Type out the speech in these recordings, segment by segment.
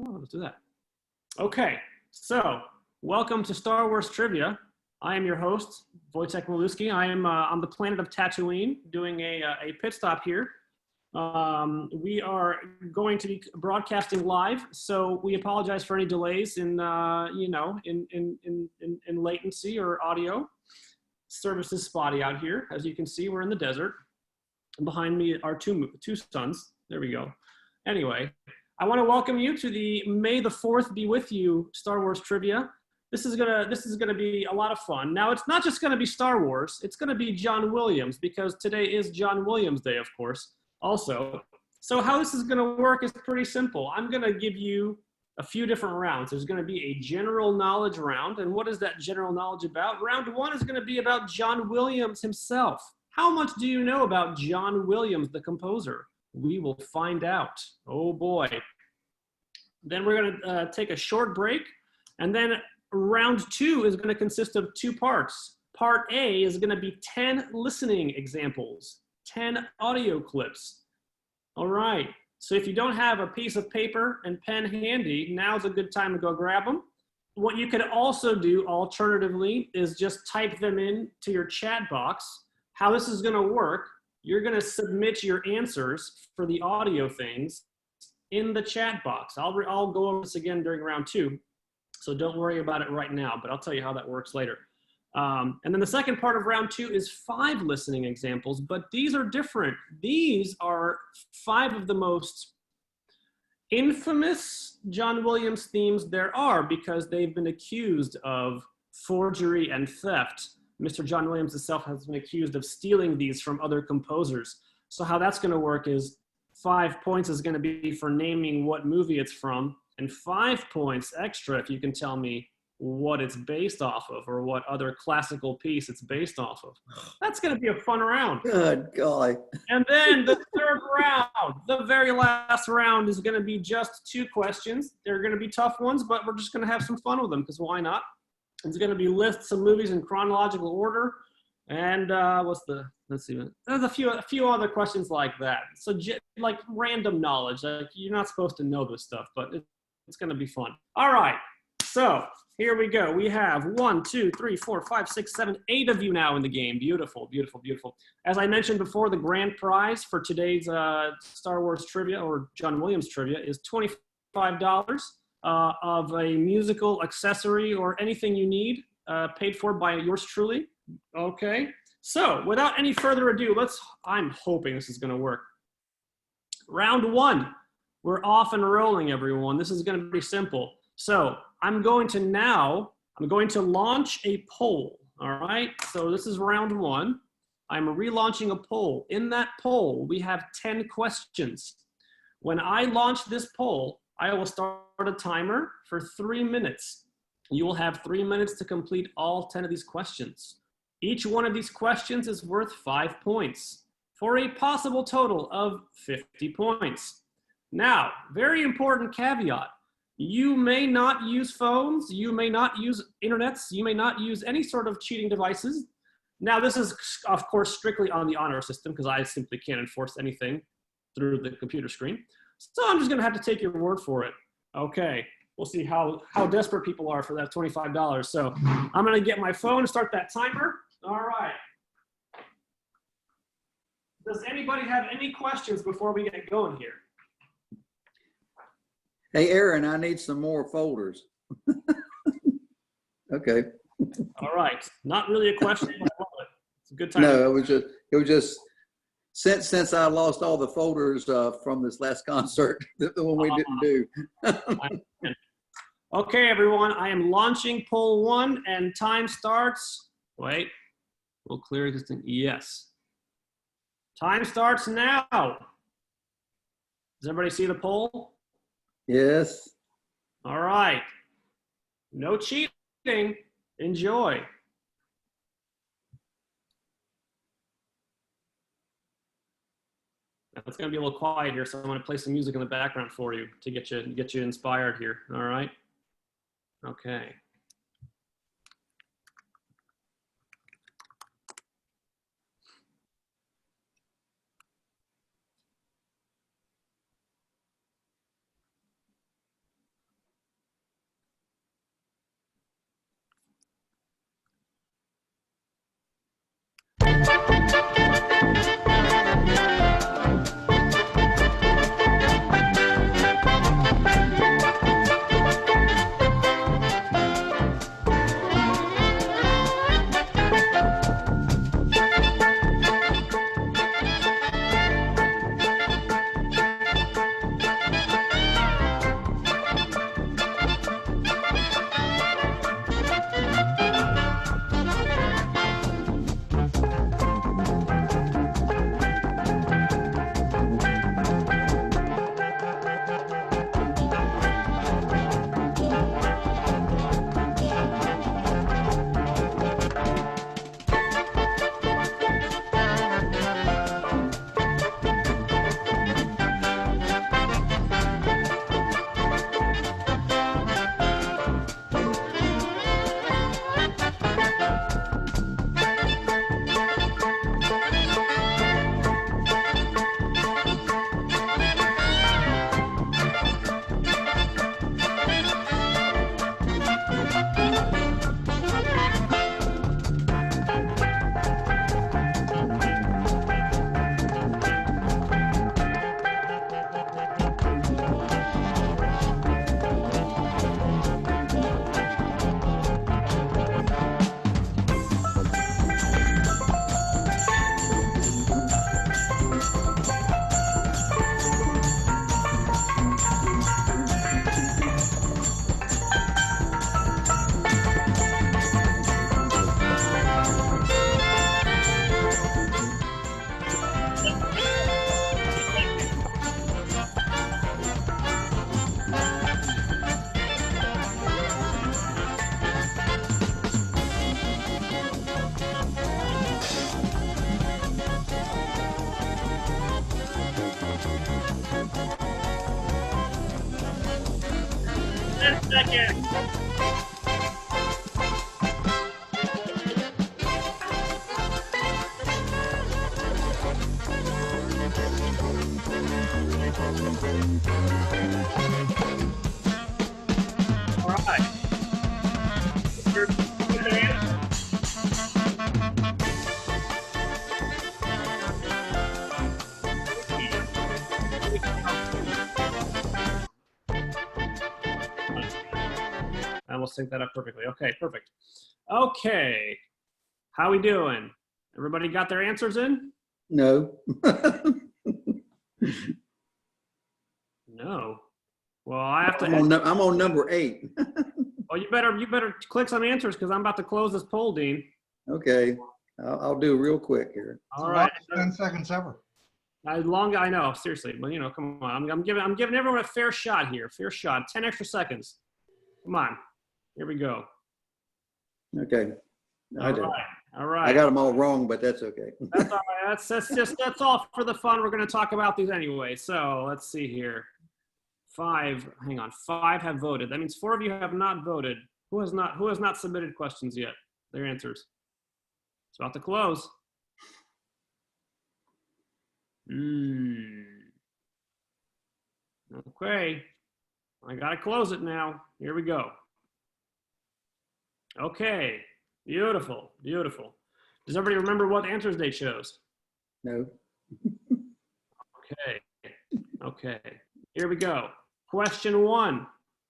Oh, let's do that. Okay, so welcome to Star Wars Trivia. I am your host, Wojtek Maluski. I am on the planet of Tatooine doing a pit stop here. We are going to be broadcasting live, so we apologize for any delays in latency or audio. Service is spotty out here. As you can see, we're in the desert. Behind me are two suns. There we go. Anyway, I want to welcome you to the May the 4th be with you Star Wars Trivia. This is gonna be a lot of fun. Now, it's not just gonna be Star Wars, it's gonna be John Williams, because today is John Williams Day, of course, also. So how this is gonna work is pretty simple. I'm gonna give you a few different rounds. There's gonna be a general knowledge round, and what is that general knowledge about? Round one is gonna be about John Williams himself. How much do you know about John Williams, the composer? We will find out. Oh boy. Then we're gonna take a short break, and then round two is gonna consist of two parts. Part A is gonna be 10 listening examples, 10 audio clips. All right, so if you don't have a piece of paper and pen handy, now's a good time to go grab them. What you could also do alternatively is just type them in to your chat box. How this is gonna work, you're gonna submit your answers for the audio things in the chat box. I'll go over this again during round two, so don't worry about it right now, but I'll tell you how that works later. And then the second part of round two is 5 listening examples, but these are different. These are 5 of the most infamous John Williams themes there are, because they've been accused of forgery and theft. Mr. John Williams himself has been accused of stealing these from other composers. So how that's gonna work is 5 points is gonna be for naming what movie it's from, and 5 points extra if you can tell me what it's based off of or what other classical piece it's based off of. That's gonna be a fun round. Good golly. And then the third round, the very last round, is gonna be just 2 questions. They're gonna be tough ones, but we're just gonna have some fun with them, because why not? It's gonna be lists of movies in chronological order. And let's see, there's a few other questions like that. So like random knowledge, like you're not supposed to know this stuff, but it's gonna be fun. All right, so here we go. We have 1, 2, 3, 4, 5, 6, 7, 8 of you now in the game. Beautiful, beautiful, beautiful. As I mentioned before, the grand prize for today's Star Wars trivia or John Williams trivia is $25 of a musical accessory or anything you need, paid for by yours truly. Okay, so without any further ado, I'm hoping this is gonna work. Round one, we're off and rolling, everyone. This is gonna be simple. So I'm going to launch a poll, all right? So this is round one. I'm relaunching a poll. In that poll, we have 10 questions. When I launch this poll, I will start a timer for 3 minutes. You will have 3 minutes to complete all 10 of these questions. Each one of these questions is worth 5 points for a possible total of 50 points. Now, very important caveat. You may not use phones, you may not use internets, you may not use any sort of cheating devices. Now, this is, of course, strictly on the honor system, because I simply can't enforce anything through the computer screen. So I'm just gonna have to take your word for it. Okay, we'll see how desperate people are for that $25. So I'm gonna get my phone and start that timer. All right. Does anybody have any questions before we get going here? Hey, Aaron, I need some more folders. Okay. All right. Not really a question, but I love it. It's a good time. No, it was just since I lost all the folders from this last concert, the one we didn't do. Okay, everyone, I am launching poll 1 and time starts. Wait, we'll clear this thing. Yes. Time starts now. Does everybody see the poll? Yes. All right. No cheating. Enjoy. It's going to be a little quiet here, so I'm going to play some music in the background for you to get you inspired here. All right. Okay. 10 seconds. All right. Your answer. I will sync that up perfectly. Okay, perfect. Okay, how we doing? Everybody got their answers in? No. No. Well, I have to. I'm on number 8. Oh, you better click some answers because I'm about to close this poll, Dean. Okay. I'll do real quick here. All right. 10 seconds ever. I know, seriously, but come on. I'm giving everyone a fair shot here. Fair shot. 10 extra seconds. Come on. Here we go. Okay. I did. All right. I got them all wrong, but that's okay. That's all right. That's all for the fun. We're going to talk about these anyway. So let's see here. 5 have voted. That means 4 of you have not voted. Who has not submitted questions yet? Their answers. It's about to close. Okay. I got to close it now. Here we go. Okay. Beautiful. Beautiful. Does everybody remember what answers they chose? No. Okay. Okay. Here we go. Question 1.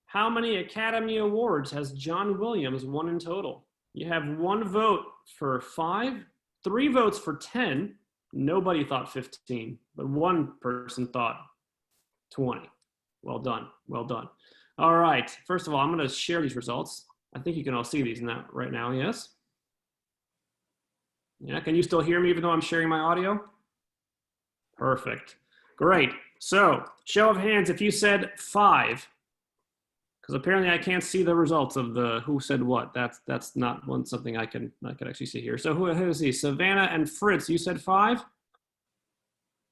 How many Academy Awards has John Williams won in total? You have 1 vote for 5, 3 votes for 10. Nobody thought 15, but 1 person thought 20. Well done. Well done. All right. First of all, I'm going to share these results. I think you can all see these now, right now, yes? Yeah, can you still hear me even though I'm sharing my audio? Perfect. Great. So, show of hands if you said 5, because apparently I can't see the results of the who said what. That's not something I can actually see here. So who is he? Savannah and Fritz, you said 5?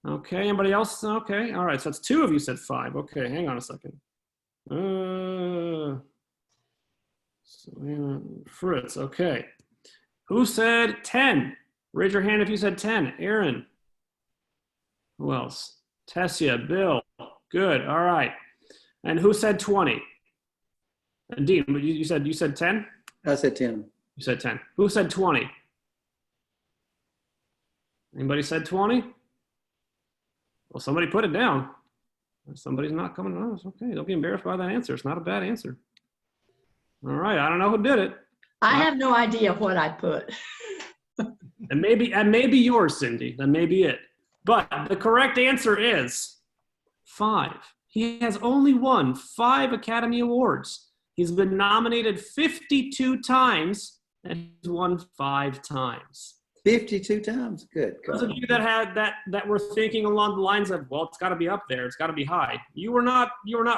Okay, anybody else? Okay, all right, so it's 2 of you said 5. Okay, hang on a second. Savannah and Fritz, okay. Who said 10? Raise your hand if you said 10. Aaron. Who else? Tessia, Bill. Good. All right. And who said 20? And Dean, you said 10? I said 10. You said 10. Who said 20? Anybody said 20? Well, somebody put it down. Somebody's not coming on. It's okay. Don't be embarrassed by that answer. It's not a bad answer. All right. I don't know who did it. I have no idea what I put. And maybe yours, Cindy. That may be it. But the correct answer is 5. He has only won 5 Academy Awards. He's been nominated 52 times and he's won 5 times. 52 times. Good. Those of you that were thinking along the lines of, well, it's got to be up there, it's got to be high. You were not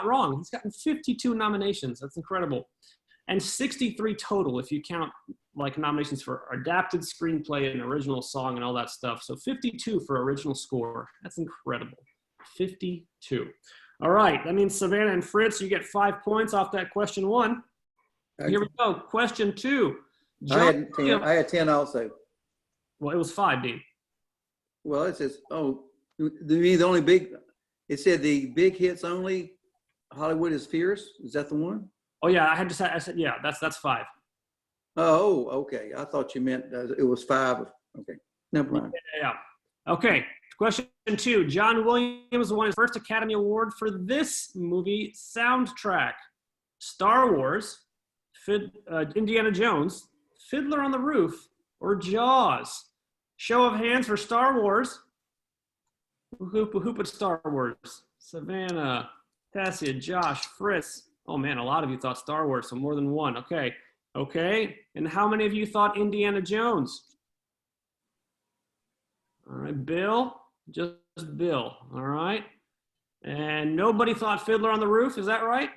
wrong. He's gotten 52 nominations. That's incredible. And 63 total if you count like nominations for adapted screenplay and original song and all that stuff. So 52 for original score. That's incredible. 52. All right. That means Savannah and Fritz, you get 5 points off that question 1. Okay. Here we go. Question 2. I had 10 also. Well, it was 5, Dean. Well, it says, the only big, it said the big hits only, Hollywood is Fierce. Is that the one? Oh yeah, I said yeah. That's 5. Oh, okay. I thought you meant it was 5. Okay, never mind. Yeah. Okay. Question 2. John Williams won his first Academy Award for this movie soundtrack: Star Wars, Indiana Jones, Fiddler on the Roof, or Jaws. Show of hands for Star Wars. Who put Star Wars? Savannah, Tassia, Josh, Fritz. Oh man, a lot of you thought Star Wars, so more than 1. Okay. Okay. And how many of you thought Indiana Jones? All right, Bill. Just Bill. All right. And nobody thought Fiddler on the Roof. Is that right?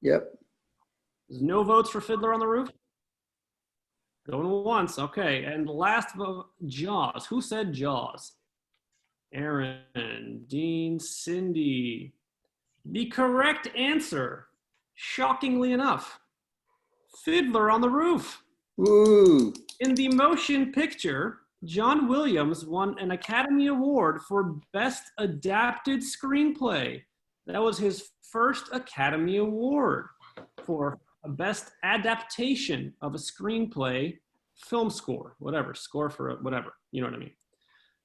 Yep. There's no votes for Fiddler on the Roof? Going once. Okay. And last vote, Jaws. Who said Jaws? Aaron, Dean, Cindy. The correct answer Shockingly enough, Fiddler on the Roof. Ooh. In the motion picture, John Williams won an Academy Award for Best Adapted Screenplay. That was his first Academy Award for a best adaptation of a screenplay, film score, whatever, score for whatever, you know what I mean.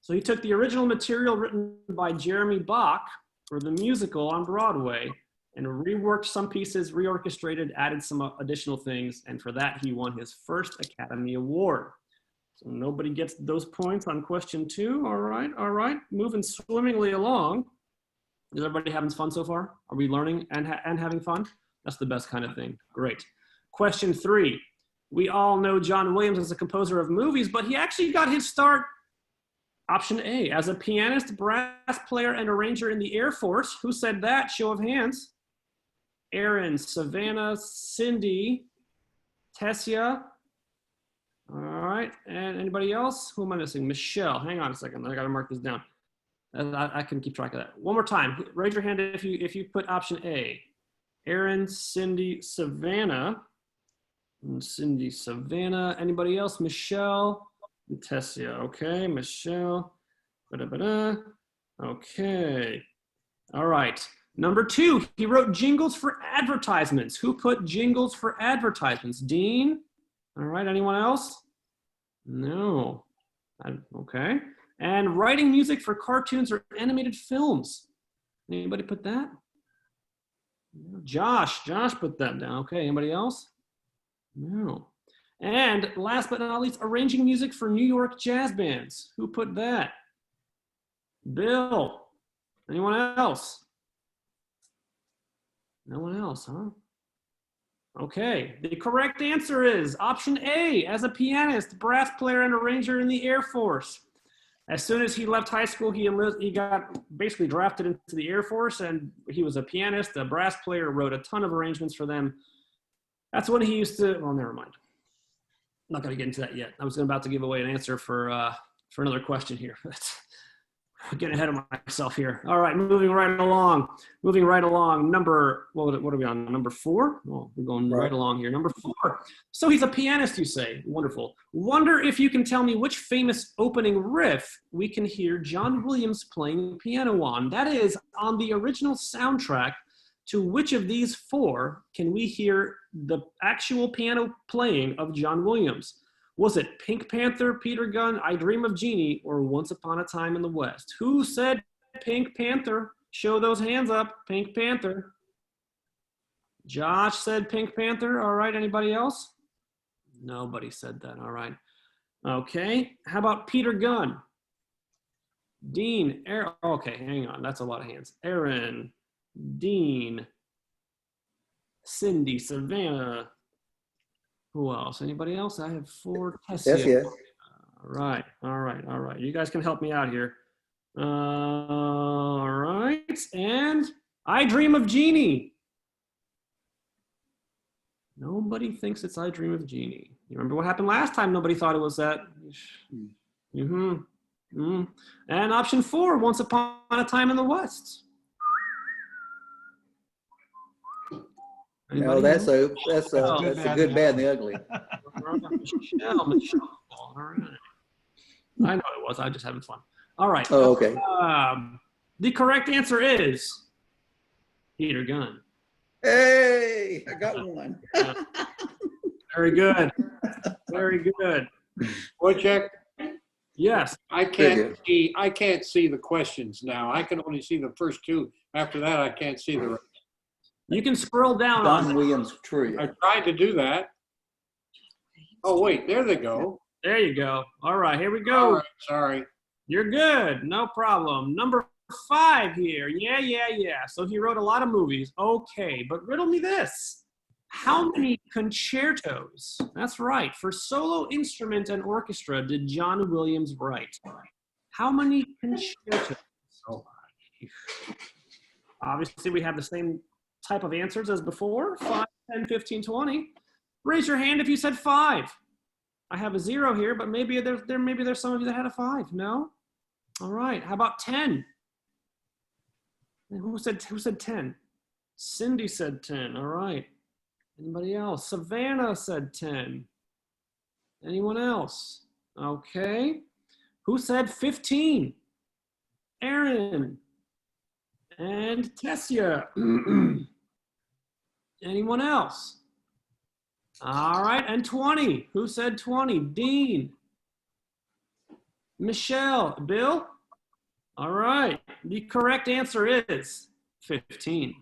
So he took the original material written by Jeremy Bach for the musical on Broadway and reworked some pieces, reorchestrated, added some additional things, and for that he won his first Academy Award. So nobody gets those points on question 2. All right, moving swimmingly along. Is everybody having fun so far? Are we learning and having fun? That's the best kind of thing. Great. Question 3. We all know John Williams as a composer of movies, but he actually got his start, option A, as a pianist, brass player, and arranger in the Air Force. Who said that? Show of hands. Aaron, Savannah, Cindy, Tessia. All right, and anybody else? Who am I missing? Michelle. Hang on a second. I got to mark this down. I can keep track of that. One more time. Raise your hand if you put option A. Aaron, Cindy, Savannah. Cindy, Savannah. Anybody else? Michelle, and Tessia. Okay, Michelle. Ba-da-ba-da. Okay. All right. Number 2, he wrote jingles for advertisements. Who put jingles for advertisements? Dean? All right, anyone else? No. Okay. And writing music for cartoons or animated films. Anybody put that? Josh put that down. Okay, anybody else? No. And last but not least, arranging music for New York jazz bands. Who put that? Bill. Anyone else? No one else, huh? Okay, the correct answer is option A, as a pianist, brass player, and arranger in the Air Force. As soon as he left high school, he got basically drafted into the Air Force, and he was a pianist, a brass player, wrote a ton of arrangements for them. That's when he used to, well, never mind. I'm not gonna get into that yet. I was about to give away an answer for another question here. I'm getting ahead of myself here. All right, moving right along. Number, what are we on? Number 4? Oh, we're going right along here. Number 4. So he's a pianist, you say. Wonderful. Wonder if you can tell me which famous opening riff we can hear John Williams playing piano on. That is, on the original soundtrack, to which of these 4 can we hear the actual piano playing of John Williams? Was it Pink Panther, Peter Gunn, I Dream of Jeannie, or Once Upon a Time in the West? Who said Pink Panther? Show those hands up. Pink Panther. Josh said Pink Panther. All right, anybody else? Nobody said that. All right. Okay, how about Peter Gunn? Dean, okay, hang on. That's a lot of hands. Aaron, Dean, Cindy, Savannah. Who else? Anybody else? I have 4. Tessia. All right. You guys can help me out here. All right. And I Dream of Jeannie. Nobody thinks it's I Dream of Jeannie. You remember what happened last time? Nobody thought it was that. And option 4, Once Upon a Time in the West. No, that's a good, bad, and the ugly. Michelle. All right. I know it was. I was just having fun. All right. Oh, okay. The correct answer is Peter Gunn. Hey, I got one. Very good. Very good. Wojciech, Yes. I can't see the questions now. I can only see the first 2. After that, I can't see the rest. You can scroll down Don on Williams I Trio. tried to do that. Oh, wait, there they go. There you go. All right, here we All go. right, sorry. You're good. No problem. Number 5 here. Yeah. So he wrote a lot of movies. Okay, but riddle me this. How many concertos, that's right, for solo instrument and orchestra did John Williams write? How many concertos? Obviously, we have the same type of answers as before, 5, 10, 15, 20. Raise your hand if you said 5. I have a 0 here, but maybe there's some of you that had a 5. No? All right. How about 10? Who said 10? Cindy said 10. All right. Anybody else? Savannah said 10. Anyone else? Okay. Who said 15? Aaron. And Tessia. Anyone else? All right. And 20. Who said 20? Dean. Michelle. Bill? All right. The correct answer is 15.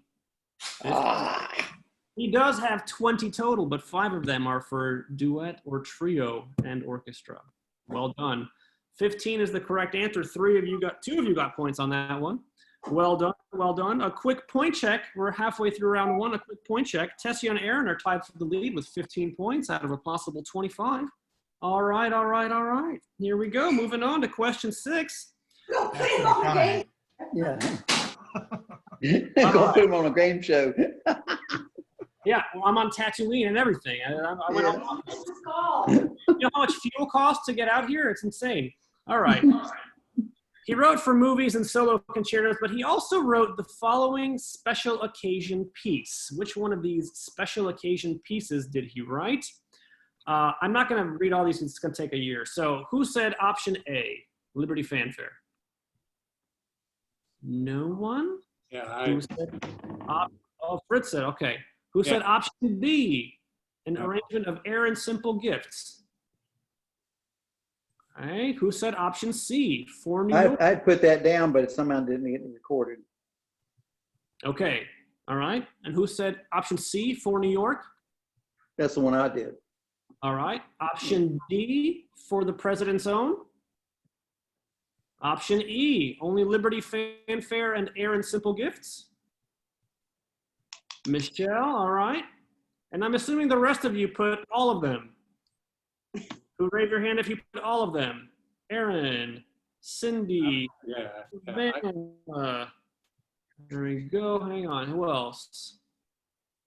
He does have 20 total, but 5 of them are for duet or trio and orchestra. Well done. 15 is the correct answer. 2 of you got points on that one. Well done, well done. A quick point check. We're halfway through round 1. A quick point check. Tessia and Aaron are tied for the lead with 15 points out of a possible 25. All right, all right, all right. Here we go. Moving on to question 6. No, put him on the game. Yeah. Go put him on a game show. Yeah, well, I'm on Tatooine and everything. I went on. You know how much fuel costs to get out here? It's insane. All right. He wrote for movies and solo concertos, but he also wrote the following special occasion piece. Which one of these special occasion pieces did he write? I'm not going to read all these. It's going to take a year. So who said option A, Liberty Fanfare? No one? Yeah, Who said Fritz said, okay. Who said option B, an arrangement of Aaron Simple Gifts? All right. Who said option C, for New York? I'd put that down, but it somehow didn't get recorded. Okay. All right. And who said option C, for New York? That's the one I did. All right. Option D, for the President's Own? Option E, only Liberty Fanfare and Aaron Simple Gifts? Michelle, all right. And I'm assuming the rest of you put all of them. Who raise your hand if you put all of them? Aaron, Cindy, Savannah. There we go. Hang on. Who else?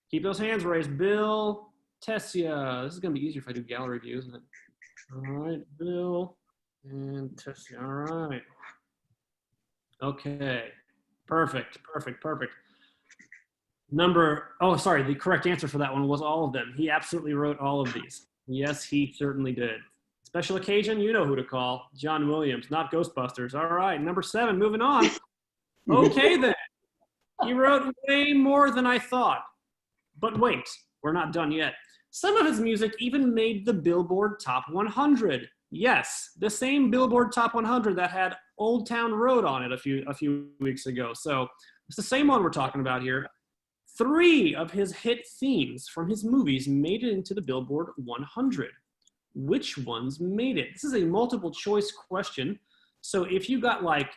Keep those hands raised. Bill, Tessia. This is going to be easier if I do gallery view, isn't it? All right, Bill and Tessia. All right. Okay. Perfect, perfect, perfect. The correct answer for that one was all of them. He absolutely wrote all of these. Yes, he certainly did. Special occasion, you know who to call. John Williams, not Ghostbusters. All right, number 7, moving on. Okay then. He wrote way more than I thought. But wait, we're not done yet. Some of his music even made the Billboard Top 100. Yes, the same Billboard Top 100 that had Old Town Road on it a few weeks ago. So it's the same one we're talking about here. 3 of his hit themes from his movies made it into the Billboard 100. Which ones made it? This is a multiple choice question. So if you got like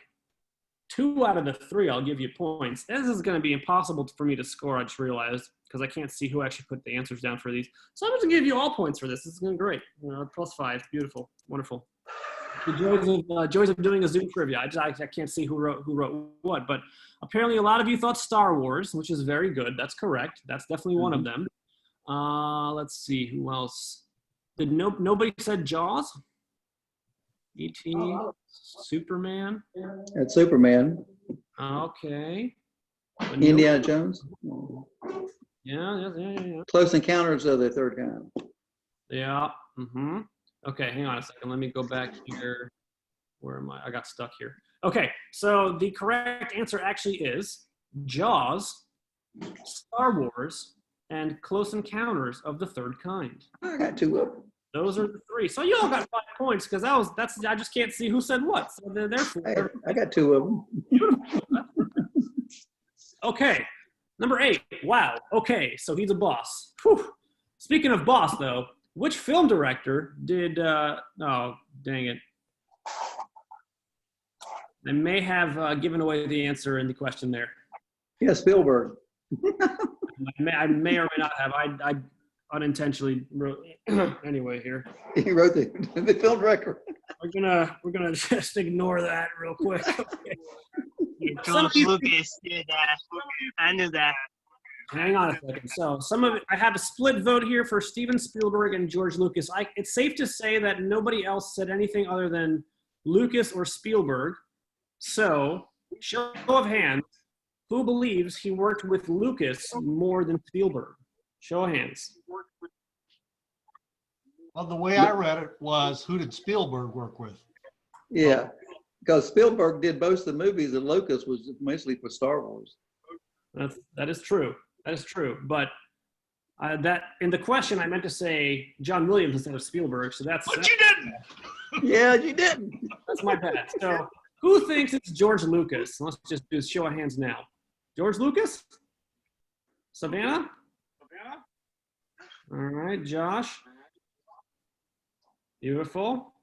2 out of the 3, I'll give you points. This is going to be impossible for me to score, I just realized, because I can't see who actually put the answers down for these. So I'm just going to give you all points for this. This is going to be great. +5. Beautiful. Wonderful. The joys of doing a Zoom trivia. I can't see who wrote what, but apparently a lot of you thought Star Wars, which is very good. That's correct. That's definitely one of them. Let's see, who else? Did nobody said Jaws? E.T., Superman? That's Superman. Okay. Indiana Jones. Yeah. Close Encounters of the Third Kind. Yeah. Mm-hmm. Okay, hang on a second. Let me go back here. Where am I? I got stuck here. Okay, so the correct answer actually is Jaws, Star Wars, and Close Encounters of the Third Kind. I got 2 of them. Those are the 3. So you all got 5 points because I just can't see who said what. So therefore, I got 2 of them. Okay, number 8. Wow. Okay, so he's a boss. Whew. Speaking of boss, though, which film director did? Oh, dang it! I may have given away the answer in the question there. Yeah, Spielberg. I may or may not have. I unintentionally wrote anyway here. He wrote the film director. We're gonna just ignore that real quick. Okay. George Lucas did that. I knew that. Hang on a second. So I have a split vote here for Steven Spielberg and George Lucas. It's safe to say that nobody else said anything other than Lucas or Spielberg. So, show of hands, Who believes he worked with Lucas more than Spielberg? Show of hands. Well, the way I read it was, who did Spielberg work with? Yeah, because Spielberg did most of the movies and Lucas was mostly for Star Wars. That is true. That is true. But that in the question, I meant to say John Williams instead of Spielberg. So that's But you didn't. Yeah, you didn't. that's my bad. So who thinks it's George Lucas? Let's just do a show of hands now. George Lucas? Savannah? All right, Josh. Beautiful.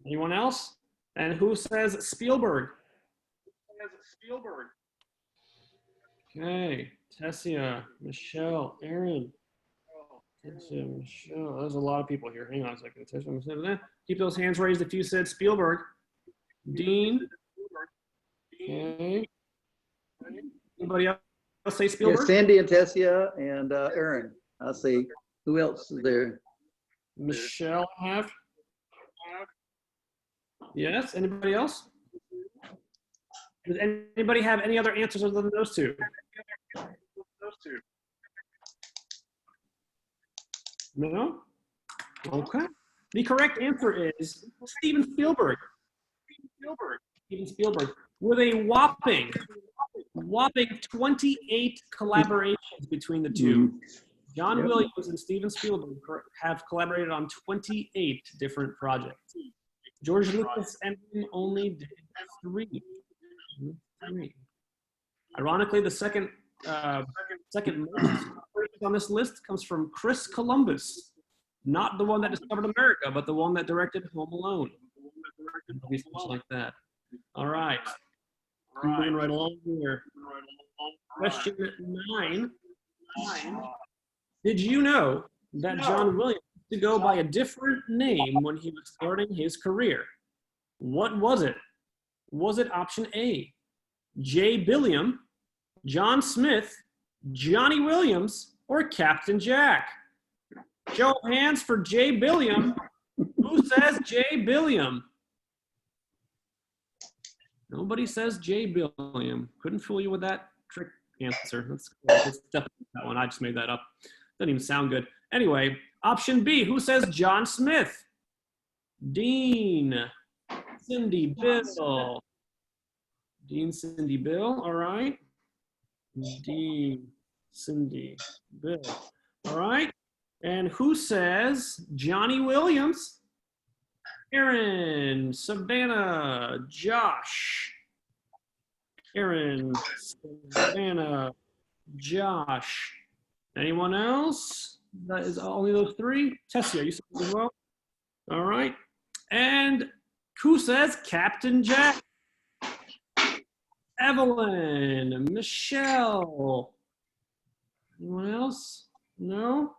Anyone else? And who says Spielberg? Okay, Tessia, Michelle, Aaron. Tessia, Michelle. There's a lot of people here. Hang on a second. Tessia, Michelle. Keep those hands raised if you said Spielberg. Dean. Okay. Anybody else say Yeah, Spielberg? Sandy and Tessia and Aaron. I see. Who else is there? Michelle have? Yes. Anybody else? Does anybody have any other answers other than those two? No? Okay. The correct answer is Steven Spielberg. Steven Spielberg. With a whopping 28 collaborations between the two. John Yep. Williams and Steven Spielberg have collaborated on 28 different projects. George Lucas and him only did 3. Ironically, the second most on this list comes from Chris Columbus, not the one that discovered America, but the one that directed Home Alone. Maybe something like that. All right. Moving right along here. Question 9. Did you know that John Williams used to go by a different name when he was starting his career? What was it? Was it option A, J. Billiam, John Smith, Johnny Williams, or Captain Jack? Show of hands for J. Billiam. Who says J. Billiam? Nobody says J. Billiam. Couldn't fool you with that trick answer. Let's definitely that one. I just made that up. Doesn't even sound good. Anyway, option B. Who says John Smith? Dean, Cindy, Bill. Dean, Cindy, Bill. All right. Dean, Cindy, Bill. All right. And who says Johnny Williams? Aaron, Savannah, Josh. Aaron, Savannah, Josh. Anyone else? That is only those 3. Tessie, are you saying as well? All right. And who says Captain Jack? Evelyn, Michelle. Anyone else? No?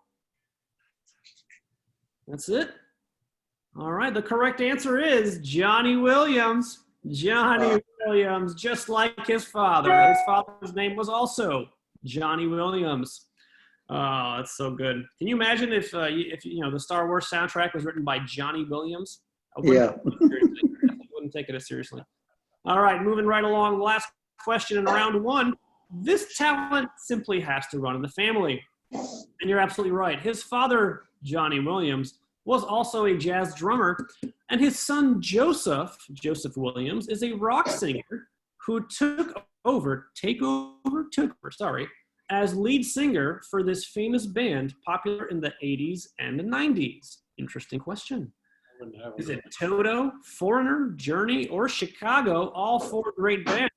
That's it? All right, the correct answer is Johnny Williams. Johnny Williams, just like his father. His father's name was also Johnny Williams. Oh, that's so good. Can you imagine if you know the Star Wars soundtrack was written by Johnny Williams? I wouldn't take it as seriously. All right, moving right along. Last question in round 1. This talent simply has to run in the family. And you're absolutely right. His father, Johnny Williams, was also a jazz drummer, and his son Joseph Williams, is a rock singer who took over as lead singer for this famous band popular in the 80s and the 90s. Interesting question. Is it Toto, Foreigner, Journey, or Chicago? All 4 great bands.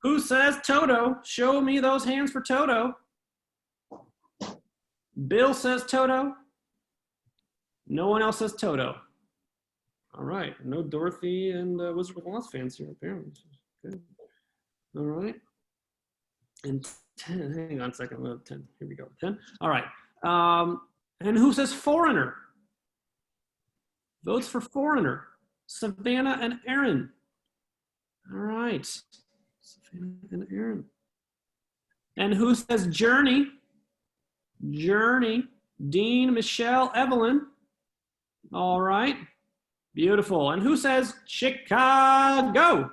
Who says Toto? Show me those hands for Toto. Bill says Toto. No one else says Toto. All right. No Dorothy and Wizard of Oz fans here, apparently. Good. All right. And 10. Hang on a second. 10. Here we go. 10. All right. And who says Foreigner? Votes for Foreigner. Savannah and Aaron. All right. Savannah and Aaron. And who says Journey? Journey. Dean, Michelle, Evelyn. All right. Beautiful. And who says Chicago?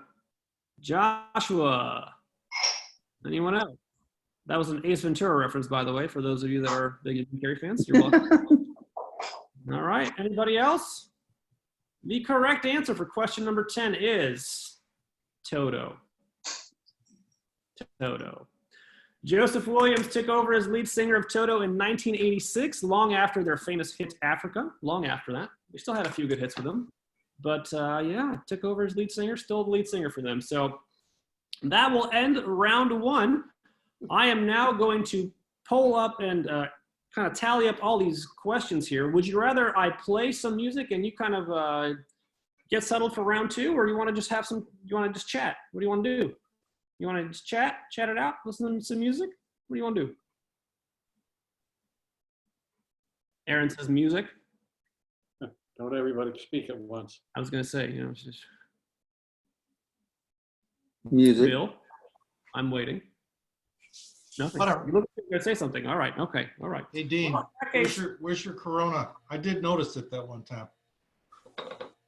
Joshua. Anyone else? That was an Ace Ventura reference, by the way, for those of you that are big Jim Carrey fans. You're welcome. All right. Anybody else? The correct answer for question number 10 is Toto. Toto. Joseph Williams took over as lead singer of Toto in 1986, long after their famous hit Africa. Long after that. They still had a few good hits with them. But yeah, took over as lead singer, still the lead singer for them. So that will end round one. I am now going to pull up and kind of tally up all these questions here. Would you rather I play some music and you kind of get settled for round two, or you want to just have some, you want to just chat? What do you want to do? You want to just chat it out, listen to some music? What do you want to do? Aaron says music. Don't everybody speak at once. I was going to say, it's just Music. Bill. I'm waiting. Nothing. Whatever. You look like you're going to say something. All right. Okay. All right. Hey, Dean, Okay. where's your Corona? I did notice it that one time.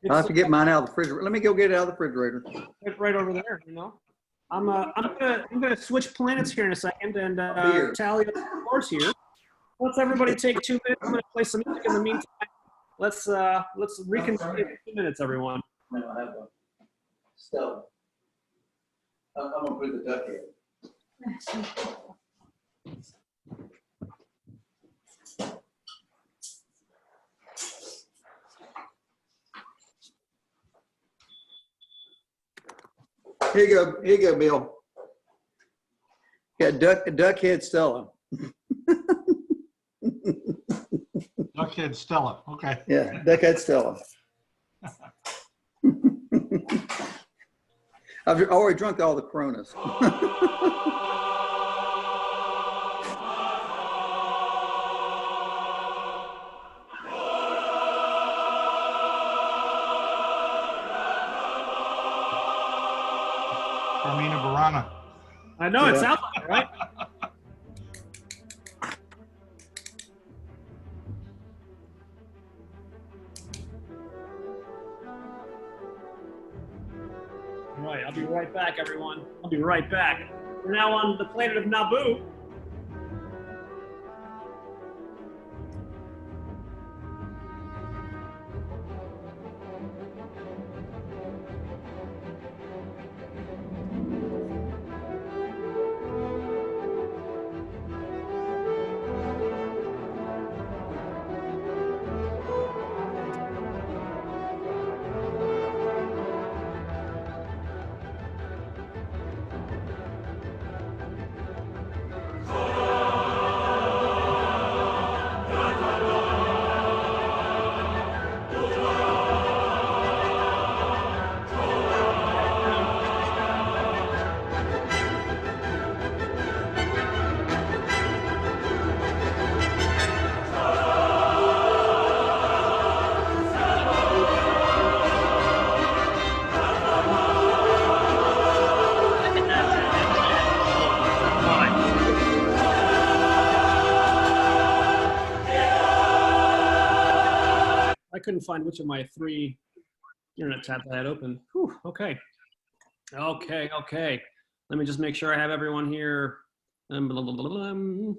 I have to get mine out of the refrigerator. Let me go get it out of the refrigerator. It's right over there, I'm gonna switch planets here in a second and Here. tally up the scores here. Let's everybody take 2 minutes. I'm gonna play some music in the meantime. Let's reconvene in 2 minutes, everyone. No, I have one. Stella. I'm gonna put the duck in. Here you go, Bill. Yeah, duckhead Stella. Duckhead Stella. Okay. Yeah, duckhead Stella. I've already drunk all the Coronas. Carmina Burana. I know it Yeah. sounds like it, right? All right, I'll be right back, everyone. I'll be right back. We're now on the planet of Naboo. I couldn't find which of my 3 internet tabs I had open. Whew, okay. Okay. Let me just make sure I have everyone here. Blah, blah, blah, blah.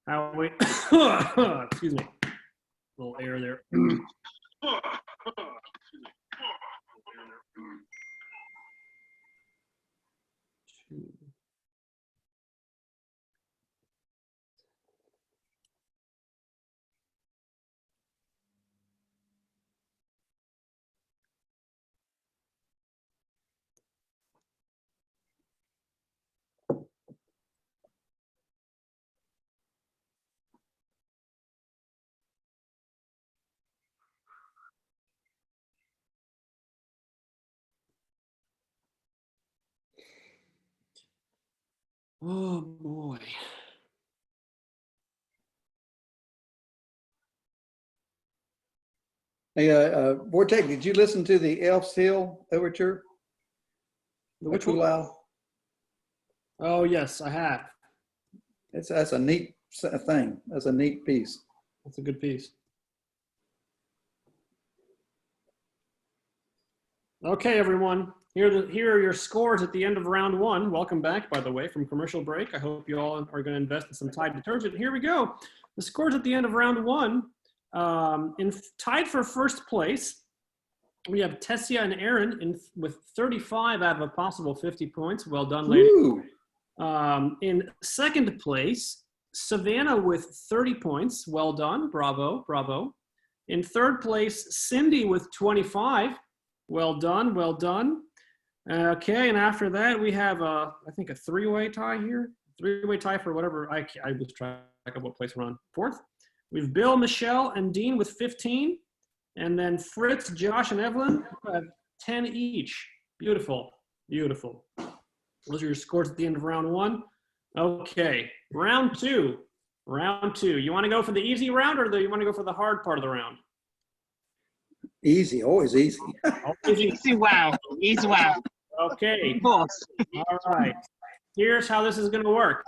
How we? Excuse me. A little air there. Oh boy. Hey, Vortex, did you listen to the Elf's Hill overture? Which Too one? loud. Oh yes, I have. That's a neat thing. That's a neat piece. That's a good piece. Okay, everyone. Here are your scores at the end of round one. Welcome back, by the way, from commercial break. I hope you all are going to invest in some Tide detergent. Here we go. The scores at the end of round one. Tied for first place, we have Tessia and Aaron with 35 out of a possible 50 points. Well done, ladies. Woo. In second place, Savannah with 30 points. Well done. Bravo, bravo. In third place, Cindy with 25. Well done, well done. Okay, and after that, we have, I think, a three-way tie here. Three-way tie for whatever, I lose track of what place we're on. Fourth, we have Bill, Michelle, and Dean with 15. And then Fritz, Josh, and Evelyn have 10 each. Beautiful, beautiful. Those are your scores at the end of round one. Okay, round two. Round two. You want to go for the easy round, or you want to go for the hard part of the round? Easy, always easy. Easy wow. Easy wow. Okay. Of course. All right. Here's how this is going to work.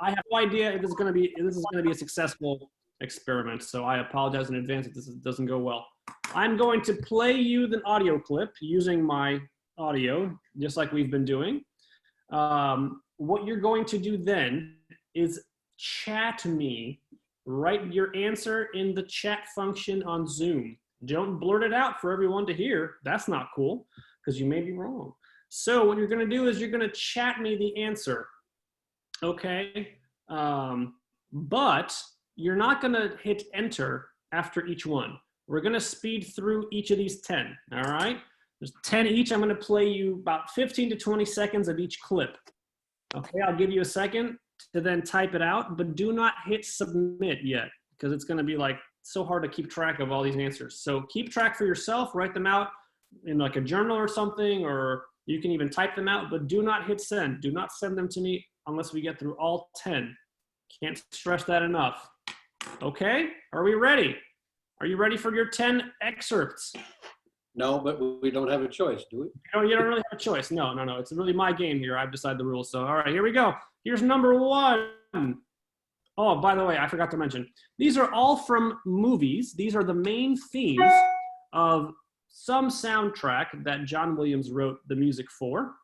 I have no idea if this is going to be a successful experiment, so I apologize in advance if this doesn't go well. I'm going to play you the audio clip using my audio, just like we've been doing. What you're going to do then is chat me. Write your answer in the chat function on Zoom. Don't blurt it out for everyone to hear. That's not cool, because you may be wrong. So what you're going to do is you're going to chat me the answer. Okay? But you're not going to hit enter after each one. We're going to speed through each of these 10. All right? There's 10 each. I'm going to play you about 15 to 20 seconds of each clip. Okay, I'll give you a second to then type it out, but do not hit submit yet, because it's going to be like so hard to keep track of all these answers. So keep track for yourself, write them out in like a journal or something, or you can even type them out, but do not hit send. Do not send them to me unless we get through all 10. Can't stress that enough. Okay, are we ready? Are you ready for your 10 excerpts? No, but we don't have a choice, do we? You don't really have a choice. No. It's really my game here. I've decided the rules. So, all right, here we go. Here's number one. Oh, by the way, I forgot to mention, these are all from movies. These are the main themes of some soundtrack that John Williams wrote the music for.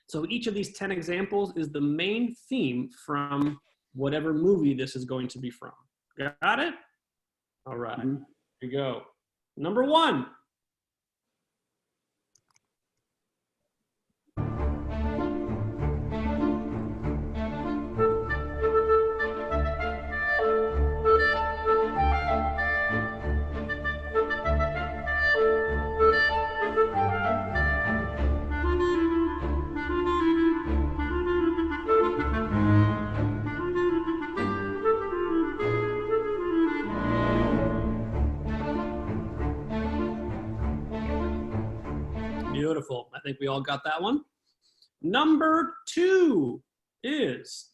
So each of these 10 examples is the main theme from whatever movie this is going to be from. Got it? All right, here we go. Number one. Beautiful. I think we all got that one. Number two is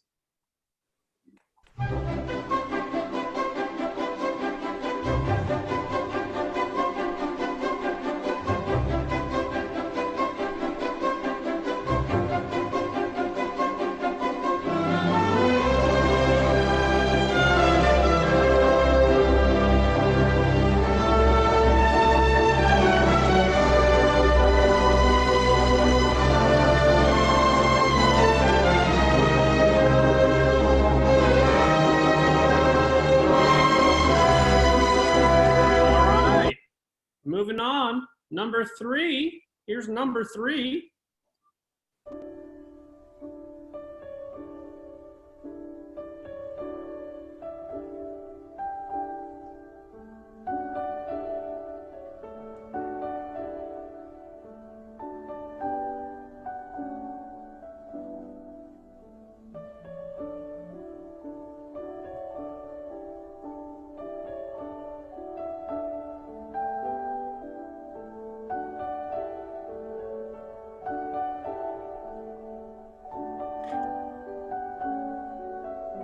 moving on. Number three. Here's number three.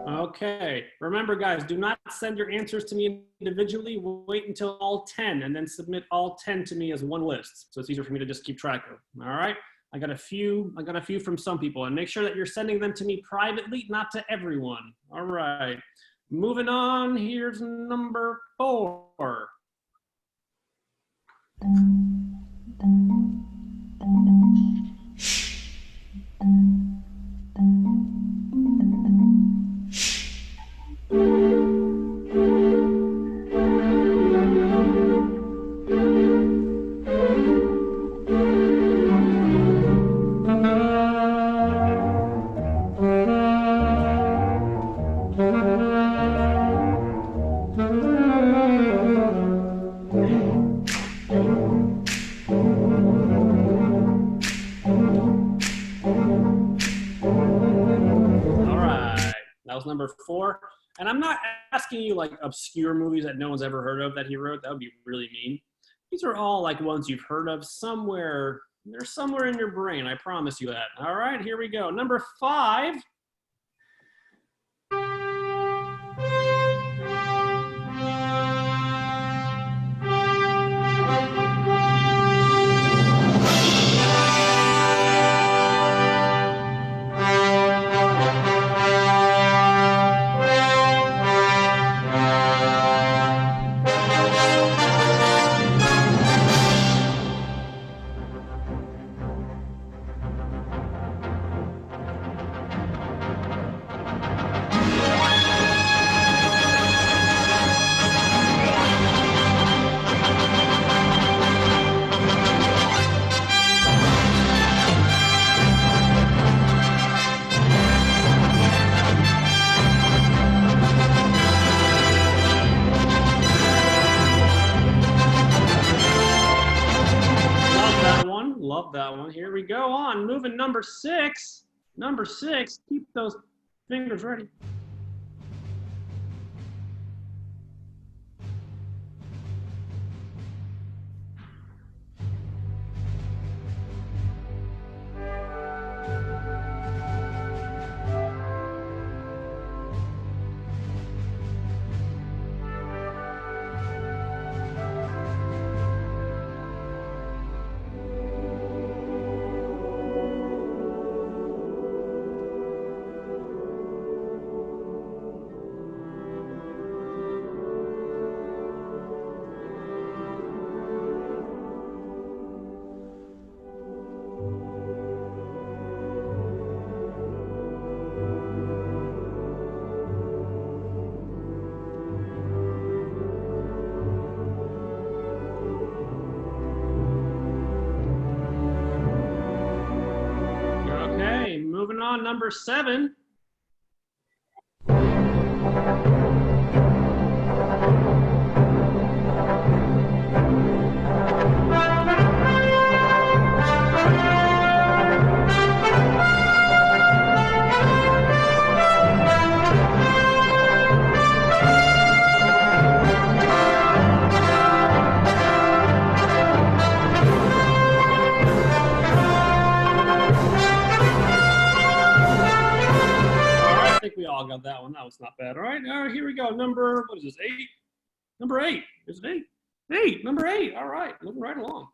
Okay, remember guys, do not send your answers to me individually. Wait until all 10 and then submit all 10 to me as one list. So it's easier for me to just keep track of. All right, I got a few from some people, and make sure that you're sending them to me privately, not to everyone. All right, moving on, here's number four. All right, that was number 4. And I'm not asking you like obscure movies that no one's ever heard of that he wrote. That would be really mean. These are all like ones you've heard of somewhere. They're somewhere in your brain. I promise you that. All right, here we go. Number 5. Love that one. Here we go on. Moving number 6. Number 6. Keep those fingers ready. Moving on, number 7. I think we all got that one. That was not bad. All right, here we go. Number, what is this, 8? Number 8. Is it 8? 8, number 8. All right, moving right along.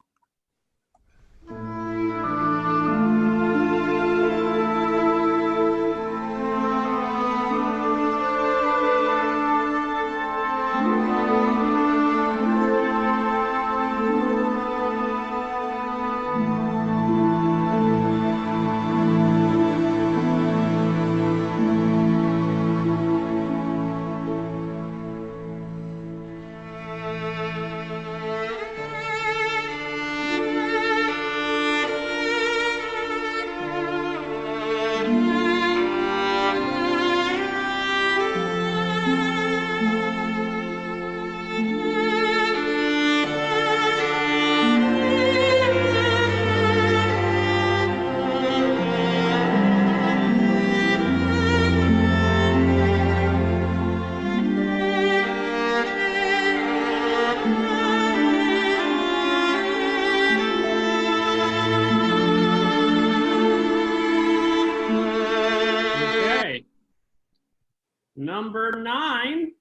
Number 9.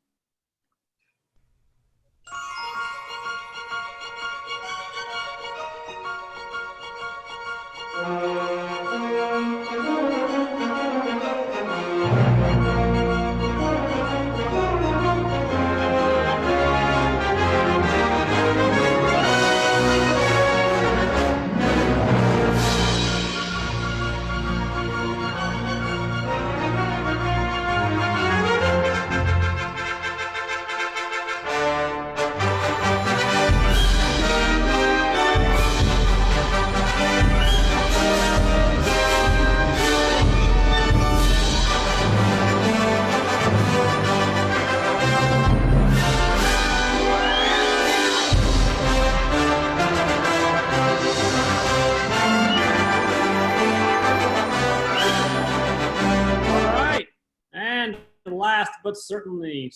last, but certainly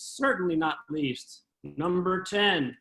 not least, number 10.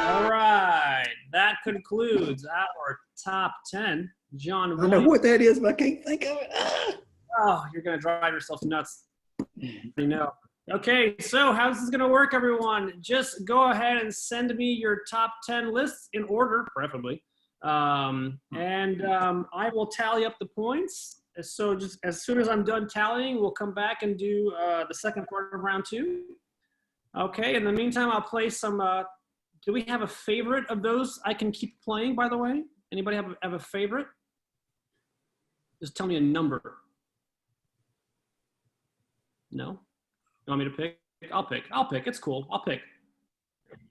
All right, that concludes our top 10. John I know Williams. what that is, but I can't think of it. Ah. Oh, you're gonna drive yourself nuts. I know. Okay, so how's this gonna work, everyone? Just go ahead and send me your top 10 lists in order, preferably, and I will tally up the points. So just as soon as I'm done tallying, we'll come back and do the second part of round 2. Okay. In the meantime, I'll play some. Do we have a favorite of those I can keep playing? By the way, anybody have a favorite? Just tell me a number. No? You want me to pick? I'll pick. It's cool. I'll pick.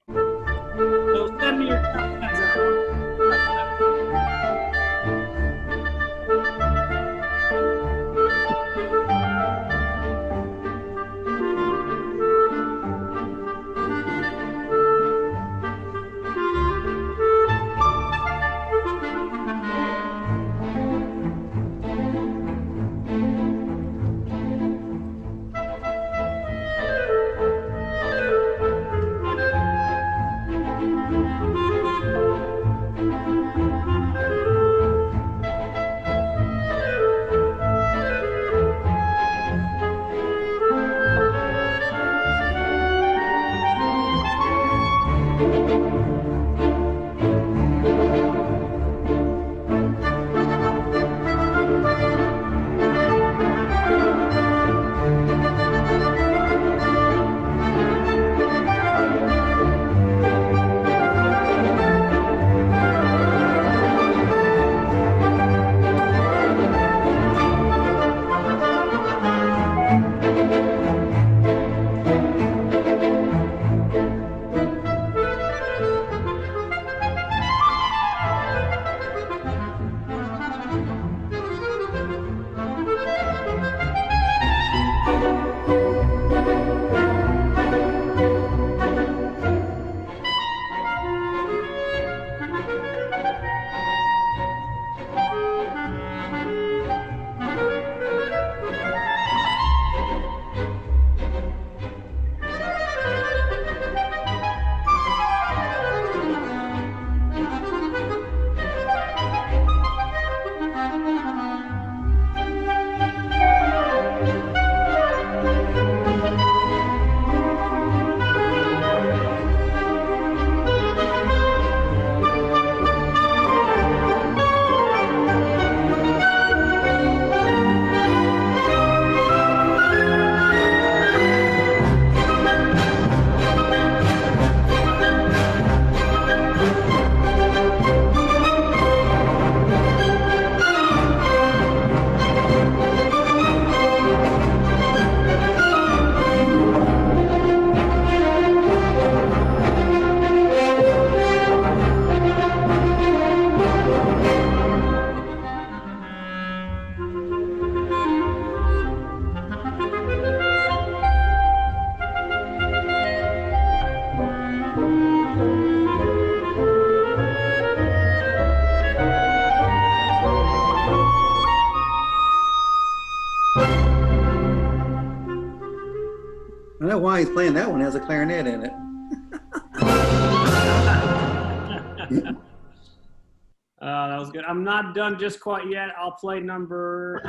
So send me your top 10s, everyone. I know why he's playing that one. It has a clarinet in it. That was good. I'm not done just quite yet. I'll play number.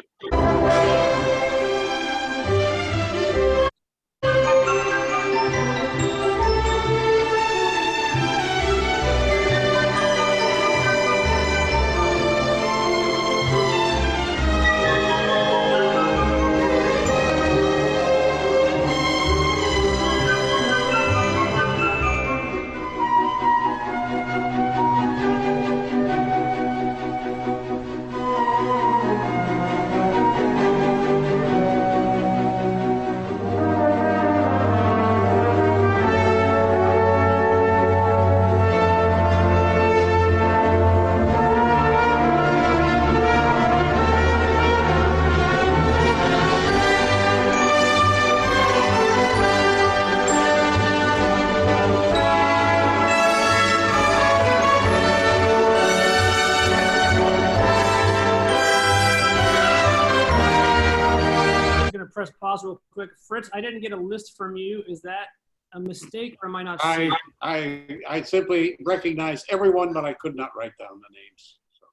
press pause real quick. Fritz, I didn't get a list from you. Is that a mistake or am I not seeing? I simply recognize everyone, but I could not write down the names. So.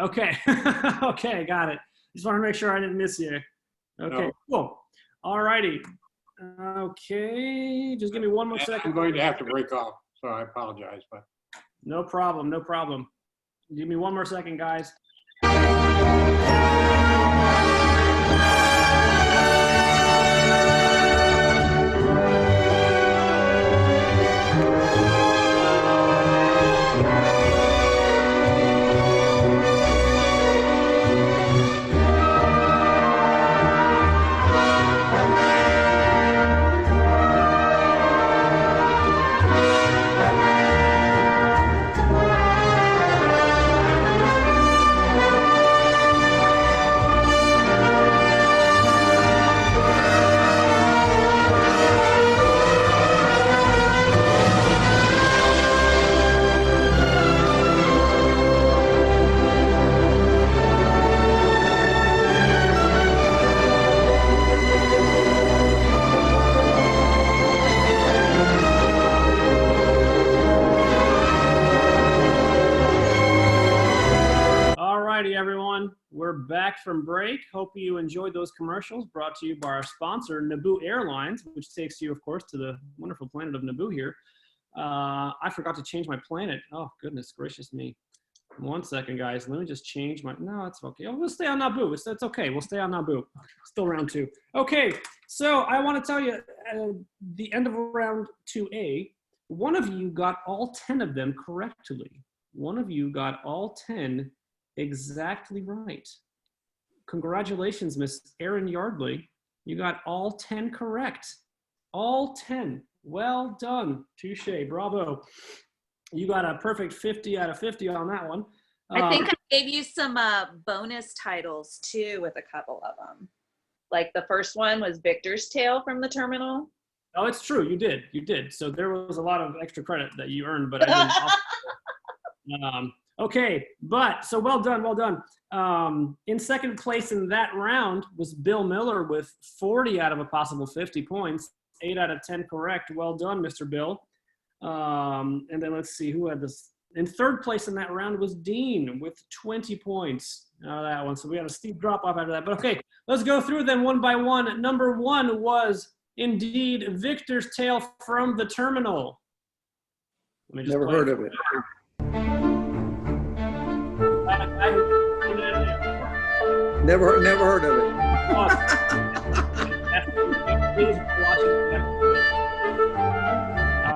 Okay. Okay, got it. Just want to make sure I didn't miss you. Okay, No. cool. All righty. Okay, just give me one more I'm second. going to have to break off, so I apologize, but. No problem, no problem. Give me one more second, guys. Alrighty, everyone. We're back from break. Hope you enjoyed those commercials brought to you by our sponsor, Naboo Airlines, which takes you, of course, to the wonderful planet of Naboo here. I forgot to change my planet. Oh, goodness gracious me. One second, guys. Let me just change my... No, it's okay. Oh, we'll stay on Naboo. It's okay. We'll stay on Naboo. Still round 2. Okay, so I want to tell you, the end of round 2A, one of you got all 10 of them correctly. One of you got all 10 exactly right. Congratulations, Miss Erin Yardley. You got all 10 correct. All 10. Well done. Touche. Bravo. You got a perfect 50 out of 50 on that one. I think I gave you some bonus titles too with a couple of them. Like the first one was Victor's Tale from the Terminal. Oh, it's true. You did. You did. So there was a lot of extra credit that you earned, but I didn't. Okay, but so well done, well done. In second place in that round was Bill Miller with 40 out of a possible 50 points, 8 out of 10 correct. Well done, Mr. Bill. And then let's see who had this. In third place in that round was Dean with 20 points. That one. So we had a steep drop off after that. But okay, let's go through them one by one. Number 1 was indeed Victor's Tale from the Terminal. Let me just Never play heard of it. Never heard of it.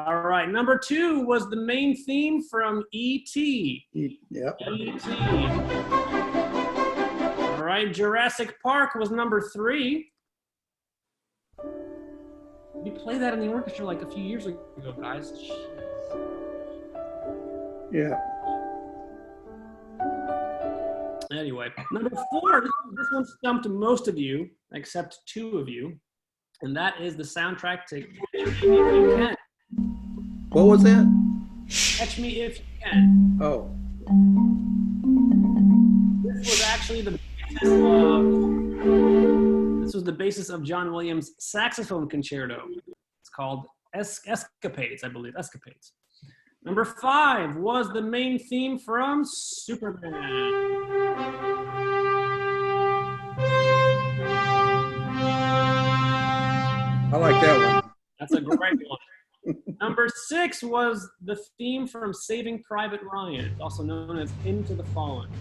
All right, number 2 was the main theme from E.T. Yep. E.T. All right, Jurassic Park was number 3. We played that in the orchestra like a few years ago, guys. Yeah. Anyway, number 4, this one stumped most of you, except 2 of you, and that is the soundtrack to Catch Me If You Can. What was that? Catch Me If You Can. Oh. This was actually the basis of John Williams' saxophone concerto. It's called Escapades, I believe. Escapades. Number 5 was the main theme from Superman. I like that one. That's a great one. Number 6 was the theme from Saving Private Ryan, also known as Into the Fallen.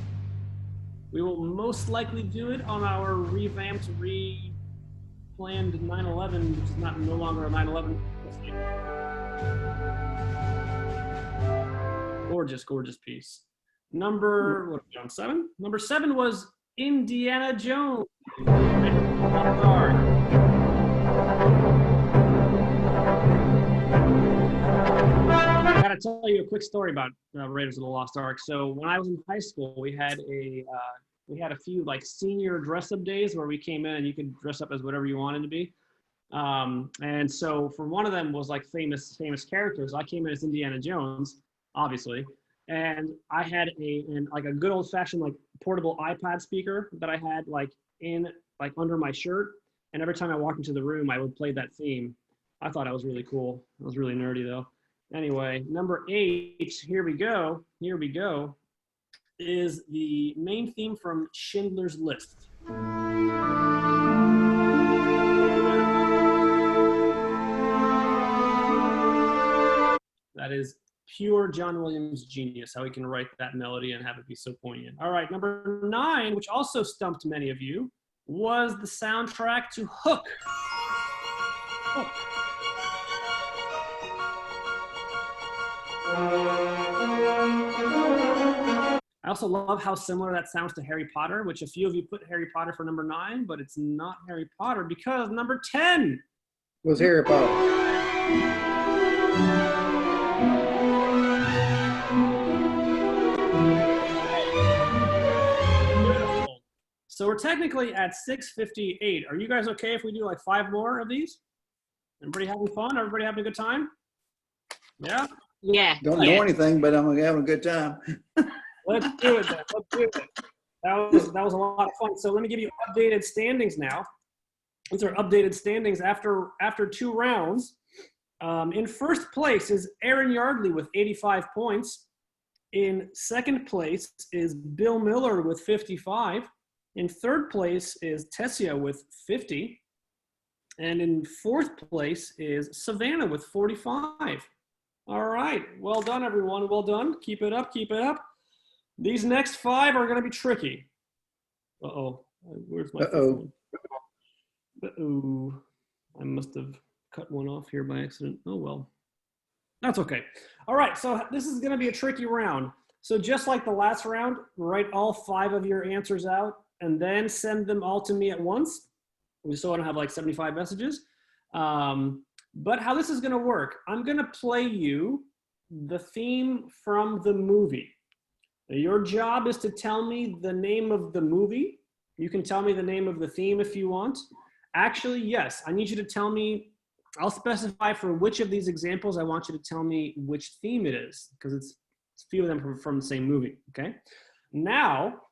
We will most likely do it on our revamped, re-planned 9/11, which is no longer a 9/11. Gorgeous, gorgeous piece. Number, what are we on, 7? Number 7 was Indiana Jones. I gotta tell you a quick story about Raiders of the Lost Ark. So when I was in high school, we had a few like senior dress-up days where we came in and you could dress up as whatever you wanted to be. And so for one of them was like famous characters. I came in as Indiana Jones, obviously, and I had a good old-fashioned like portable iPad speaker that I had like under my shirt. And every time I walked into the room, I would play that theme. I thought it was really cool. It was really nerdy though. Anyway, number 8, here we go, is the main theme from Schindler's List. That is pure John Williams genius, how he can write that melody and have it be so poignant. All right, number 9, which also stumped many of you, was the soundtrack to Hook. Hook. I also love how similar that sounds to Harry Potter, which a few of you put Harry Potter for number 9, but it's not Harry Potter because number 10 Was Harry Potter. Beautiful. So we're technically at 6:58. Are you guys okay if we do like 5 more of these? Everybody having fun? Everybody having a good time? Yeah? Yeah. Don't know anything, but I'm having a good time. Let's do it then. Let's do it. That was a lot of fun. So let me give you updated standings now. These are updated standings after 2 rounds. In first place is Aaron Yardley with 85 points. In second place is Bill Miller with 55. In third place is Tessia with 50. And in fourth place is Savannah with 45. All right. Well done, everyone. Well done. Keep it up. Keep it up. These next 5 are going to be tricky. Uh-oh. Where's my phone? Uh-oh. I must have cut one off here by accident. Oh, well. That's okay. All right. So this is going to be a tricky round. So just like the last round, write all 5 of your answers out and then send them all to me at once. So I don't have like 75 messages. But how this is going to work, I'm going to play you the theme from the movie. Your job is to tell me the name of the movie. You can tell me the name of the theme if you want. Actually, yes, I need you to tell me, I'll specify for which of these examples I want you to tell me which theme it is, because it's a few of them from the same movie, okay? Now,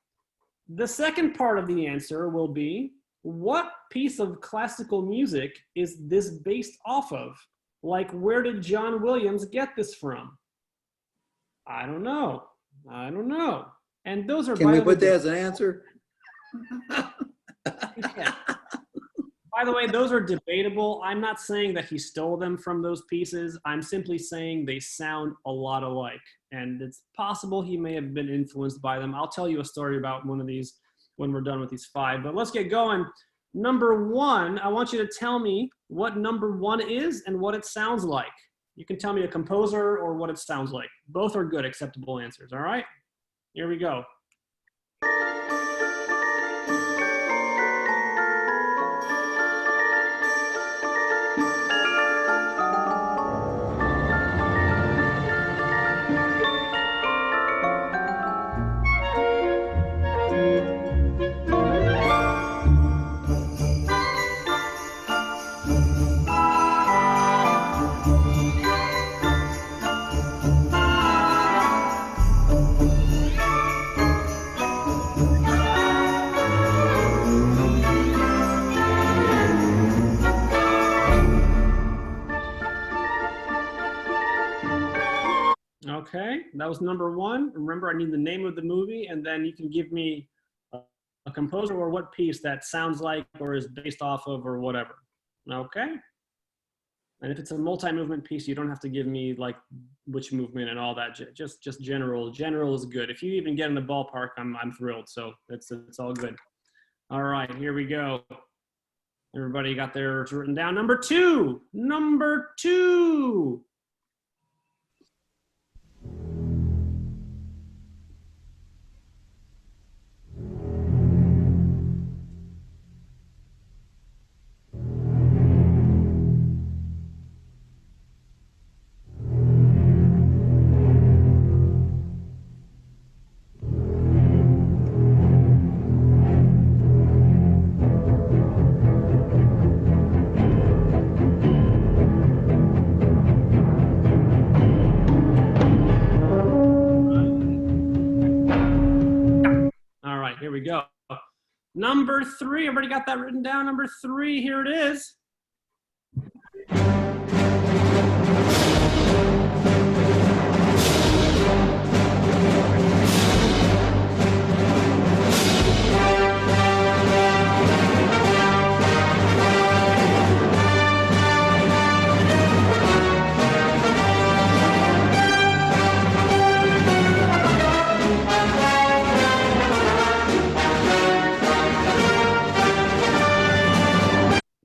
the second part of the answer will be, what piece of classical music is this based off of? Like, where did John Williams get this from? I don't know. I don't know. And those are, Can we put that as an answer? Yeah. By the way, those are debatable. I'm not saying that he stole them from those pieces. I'm simply saying they sound a lot alike. And it's possible he may have been influenced by them. I'll tell you a story about one of these when we're done with these 5. But let's get going. Number 1, I want you to tell me what number 1 is and what it sounds like. You can tell me a composer or what it sounds like. Both are good, acceptable answers, all right? Here we go. Okay, that was number 1. Remember, I need the name of the movie, and then you can give me a composer or what piece that sounds like or is based off of or whatever. Okay? And if it's a multi-movement piece, you don't have to give me like which movement and all that. Just general. General is good. If you even get in the ballpark, I'm thrilled. So it's all good. All right, here we go. Everybody got theirs written down. Number 2. Number 2. Number 3, I've already got that written down. Number 3, here it is.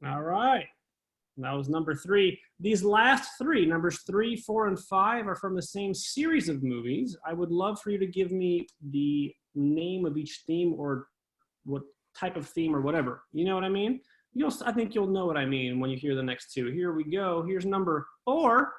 All right. That was number 3. These last 3, numbers 3, 4, and 5, are from the same series of movies. I would love for you to give me the name of each theme or what type of theme or whatever. You know what I mean? I think you'll know what I mean when you hear the next 2. Here we go. Here's number 4.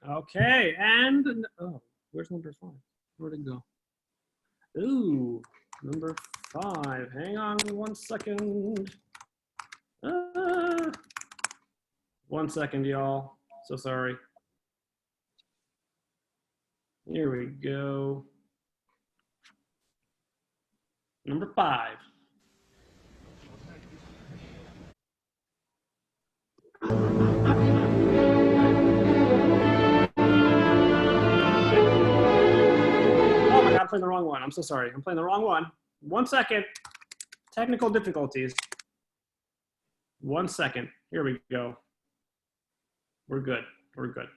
Okay, and where's number 5? Where'd it go? Ooh, number 5. Hang on 1 second. 1 second, y'all. So sorry. Here we go. Number 5. I'm playing the wrong one. I'm so sorry. I'm playing the wrong one. 1 second. Technical difficulties. 1 second. Here we go. We're good. We're good.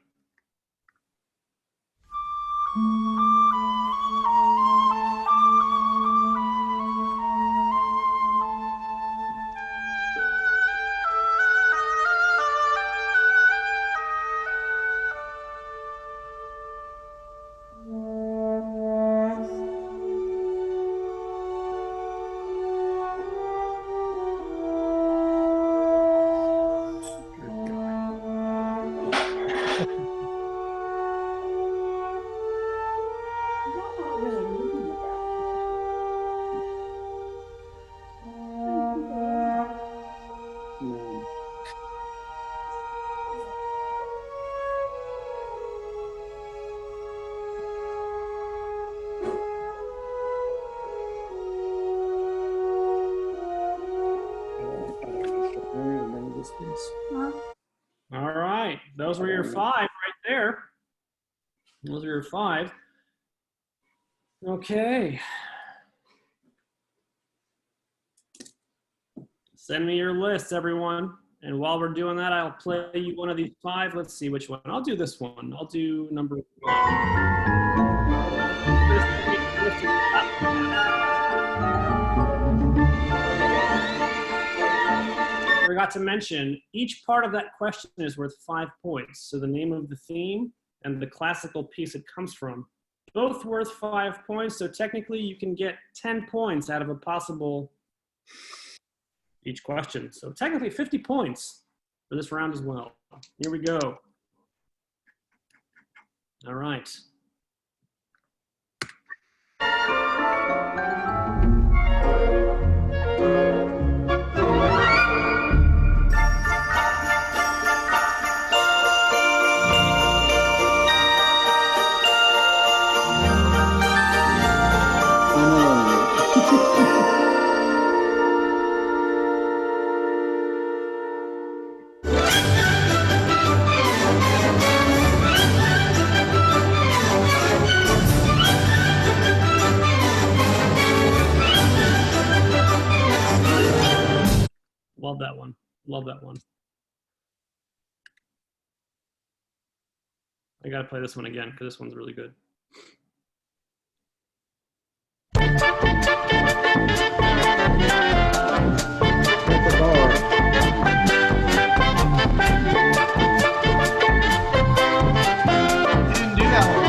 All right, those were your 5 right there. Those are your 5. Okay. Send me your lists, everyone. And while we're doing that, I'll play you one of these 5. Let's see which one. I'll do this one. I'll do number 1. I forgot to mention, each part of that question is worth 5 points. So the name of the theme and the classical piece it comes from, both worth 5 points. So technically you can get 10 points out of a possible each question. So technically 50 points for this round as well. Here we go. All right. Love that one. Love that one. I gotta play this one again because this one's really good. Didn't do that one.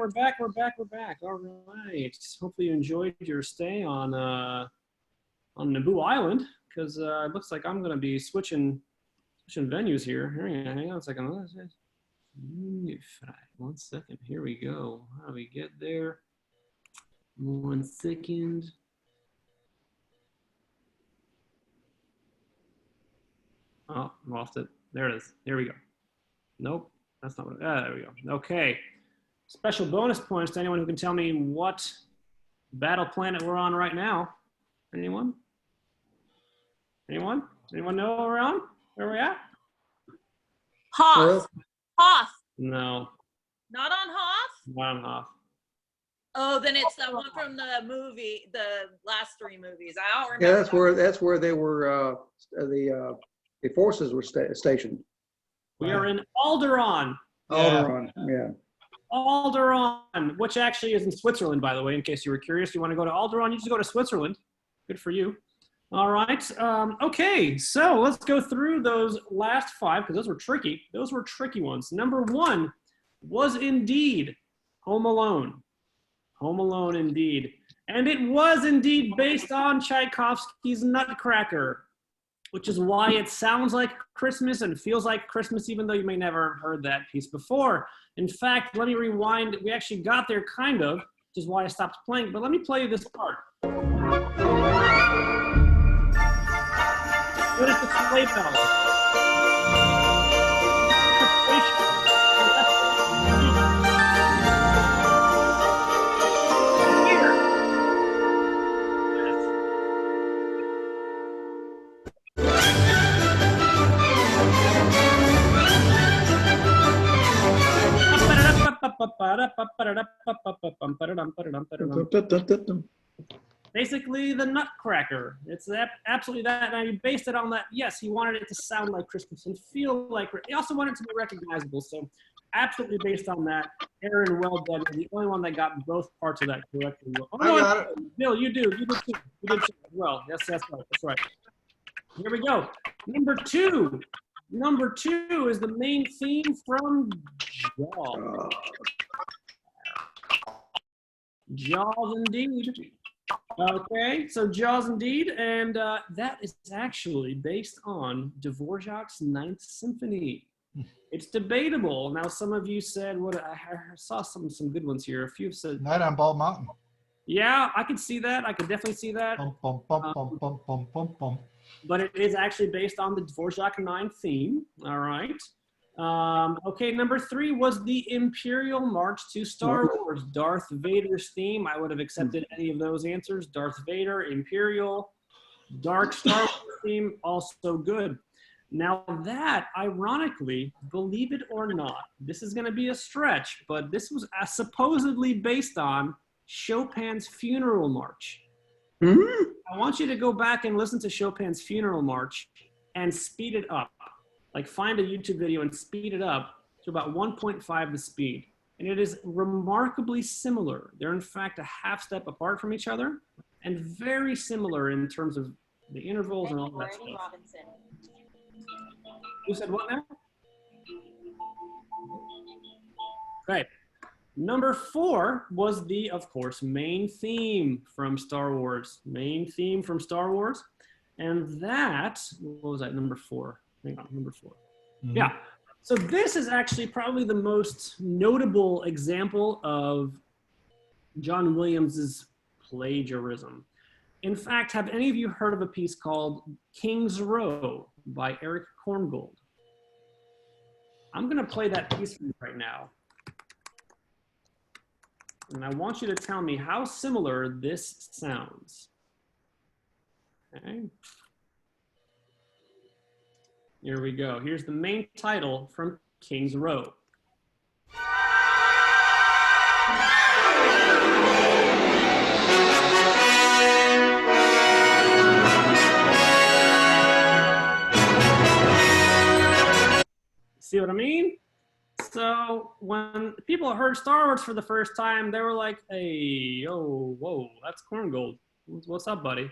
We're back. All right. Hopefully you enjoyed your stay on Naboo Island, because it looks like I'm going to be switching venues here. Hang on a second. 1 second. Here we go. How do we get there? 1 second. Oh, lost it. There it is. Here we go. Nope, that's not what. There we go. Okay. Special bonus points to anyone who can tell me what battle planet we're on right now. Anyone? Anyone know where we're on? Where we're at? Hoth. Hoth. No, Not on Hoth? not on Hoth. Oh, then it's that one from the movie, the last 3 movies. I don't remember. Yeah, that's where they were. The forces were stationed. We are in Alderaan. Alderaan, yeah. Alderaan, which actually is in Switzerland, by the way, in case you were curious. You want to go to Alderaan, you just go to Switzerland. Good for you. All right. Okay, so let's go through those last 5, because those were tricky. Those were tricky ones. Number 1 was indeed Home Alone. Home Alone, indeed. And it was indeed based on Tchaikovsky's Nutcracker, which is why it sounds like Christmas and feels like Christmas, even though you may never have heard that piece before. In fact, let me rewind. We actually got there kind of, which is why I stopped playing, but let me play you this part. What is the sleigh bell? Basically, the Nutcracker. It's absolutely that. And he based it on that. Yes, he wanted it to sound like Christmas and feel like. He also wanted it to be recognizable. So, absolutely based on that. Aaron, well done. You're the only one that got both parts of that correctly. Oh, I got it. Bill, you do. You did too. You did too as well. Yes, that's right. That's right. Here we go. Number 2. Number 2 is the main theme from Jaws. Jaws, indeed. Okay, so Jaws, indeed, and that is actually based on Dvorak's Ninth Symphony. It's debatable. Now, some of you said, "What?" I saw some good ones here. A few have said, Night on Bald Mountain. "Yeah, I could see that. I could definitely see that." Bum, bum, bum, bum, bum, bum, bum, bum. But it is actually based on the Dvorak 9 theme. All right. Okay, number 3 was the Imperial March to Star Wars, Darth Vader's theme. I would have accepted any of those answers. Darth Vader, Imperial, Dark Star Wars theme, also good. Now that, ironically, believe it or not, this is going to be a stretch, but this was supposedly based on Chopin's Funeral March. I want you to go back and listen to Chopin's Funeral March and speed it up. Like find a YouTube video and speed it up to about 1.5 the speed. And it is remarkably similar. They're in fact a half step apart from each other and very similar in terms of the intervals and all that stuff. Robinson. You said what now? Okay. Number 4 was the, of course, main theme from Star Wars. Main theme from Star Wars. And that, what was that, number 4? Hang on, number 4. Mhm. Yeah. So this is actually probably the most notable example of John Williams's plagiarism. In fact, have any of you heard of a piece called King's Row by Eric Korngold? I'm going to play that piece for you right now. And I want you to tell me how similar this sounds. Okay. Here we go. Here's the main title from King's Row. See what I mean? So when people heard Star Wars for the first time, they were like, hey, oh, whoa, that's Korngold. What's up, buddy?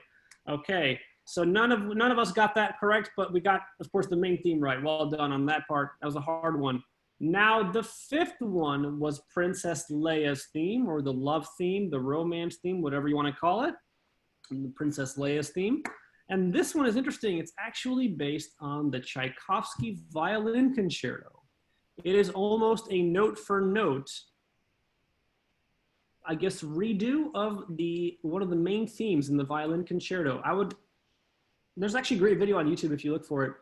Okay, so none of us got that correct, but we got, of course, the main theme right. Well done on that part. That was a hard one. Now, the fifth one was Princess Leia's theme, or the love theme, the romance theme, whatever you want to call it, the Princess Leia's theme. And this one is interesting. It's actually based on the Tchaikovsky Violin Concerto. It is almost a note for note, I guess, redo of one of the main themes in the Violin Concerto. There's actually a great video on YouTube if you look for it.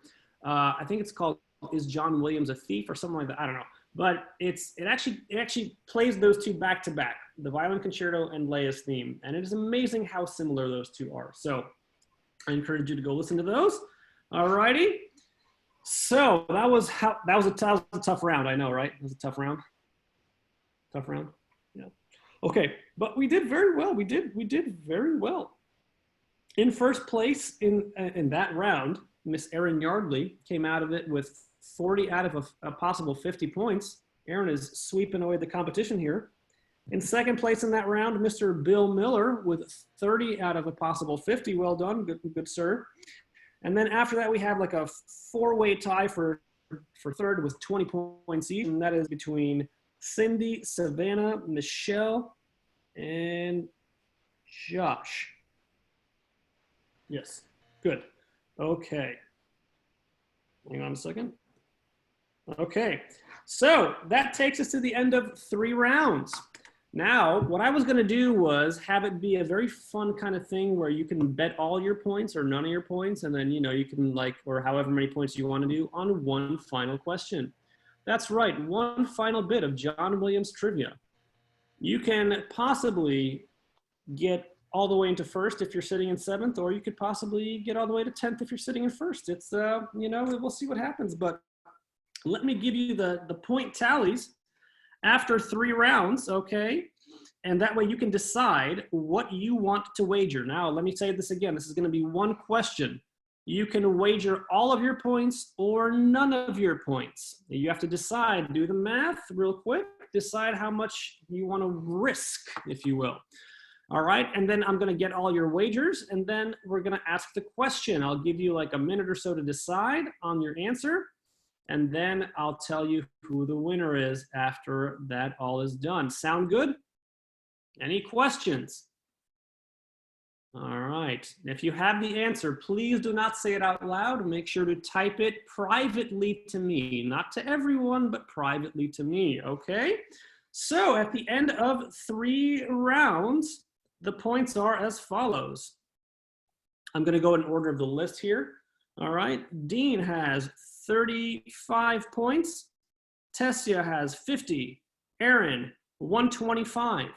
I think it's called "Is John Williams a Thief?" or something like that. I don't know, but it actually plays those two back to back, the Violin Concerto and Leia's theme, and it is amazing how similar those two are. So I encourage you to go listen to those. All righty. So that was a tough round. I know, right? It was a tough round. Tough round. Yeah. Okay, but we did very well. We did very well. In first place in that round, Miss Erin Yardley came out of it with 40 out of a possible 50 points. Erin is sweeping away the competition here. In second place in that round, Mr. Bill Miller with 30 out of a possible 50. Well done, good sir. And then after that, we have like a four-way tie for third with 20 points each, and that is between Cindy, Savannah, Michelle, and Josh. Yes, good. Okay. Hang on a second. Okay, so that takes us to the end of 3 rounds. Now, what I was going to do was have it be a very fun kind of thing where you can bet all your points or none of your points, and then, you can or however many points you want to do on one final question. That's right, one final bit of John Williams trivia. You can possibly get all the way into first if you're sitting in 7th, or you could possibly get all the way to 10th if you're sitting in first. It's, we'll see what happens, but let me give you the point tallies after 3 rounds, okay? And that way you can decide what you want to wager. Now, let me say this again. This is going to be one question. You can wager all of your points or none of your points. You have to decide, do the math real quick, decide how much you want to risk, if you will. All right, and then I'm going to get all your wagers, and then we're going to ask the question. I'll give you like a minute or so to decide on your answer, and then I'll tell you who the winner is after that all is done. Sound good? Any questions? All right. If you have the answer, please do not say it out loud. Make sure to type it privately to me. Not to everyone, but privately to me, okay? So at the end of 3 rounds, the points are as follows. I'm going to go in order of the list here. All right. Dean has 35 points. Tessia has 50. Erin, 125.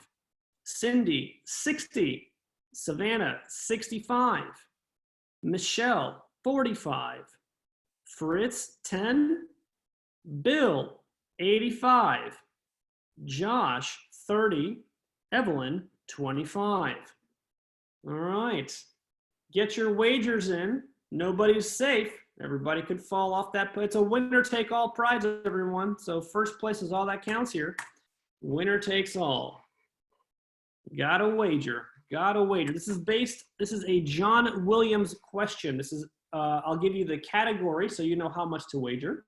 Cindy, 60. Savannah, 65. Michelle, 45. Fritz, 10. Bill, 85. Josh, 30. Evelyn, 25. All right. Get your wagers in. Nobody's safe. Everybody could fall off that. It's a winner take all prize, everyone. So first place is all that counts here. Winner takes all. Gotta wager. Gotta wager. This is a John Williams question. This is, I'll give you the category so you know how much to wager.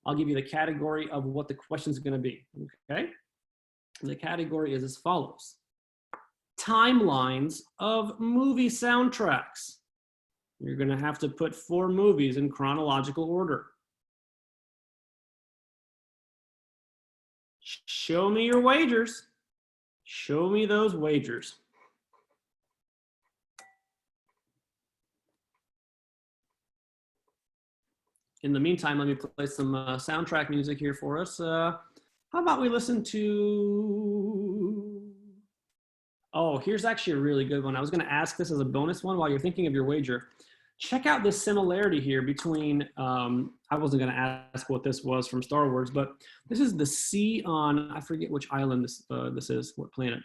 I'll give you the category of what the question is going to be. Okay. The category is as follows. Timelines of movie soundtracks. You're going to have to put 4 movies in chronological order. Show me your wagers. Show me those wagers. In the meantime, let me play some soundtrack music here for us. How about we listen to... Oh, here's actually a really good one. I was going to ask this as a bonus one while you're thinking of your wager. Check out this similarity here between, I wasn't going to ask what this was from Star Wars, but this is the sea on, I forget which island this is, what planet.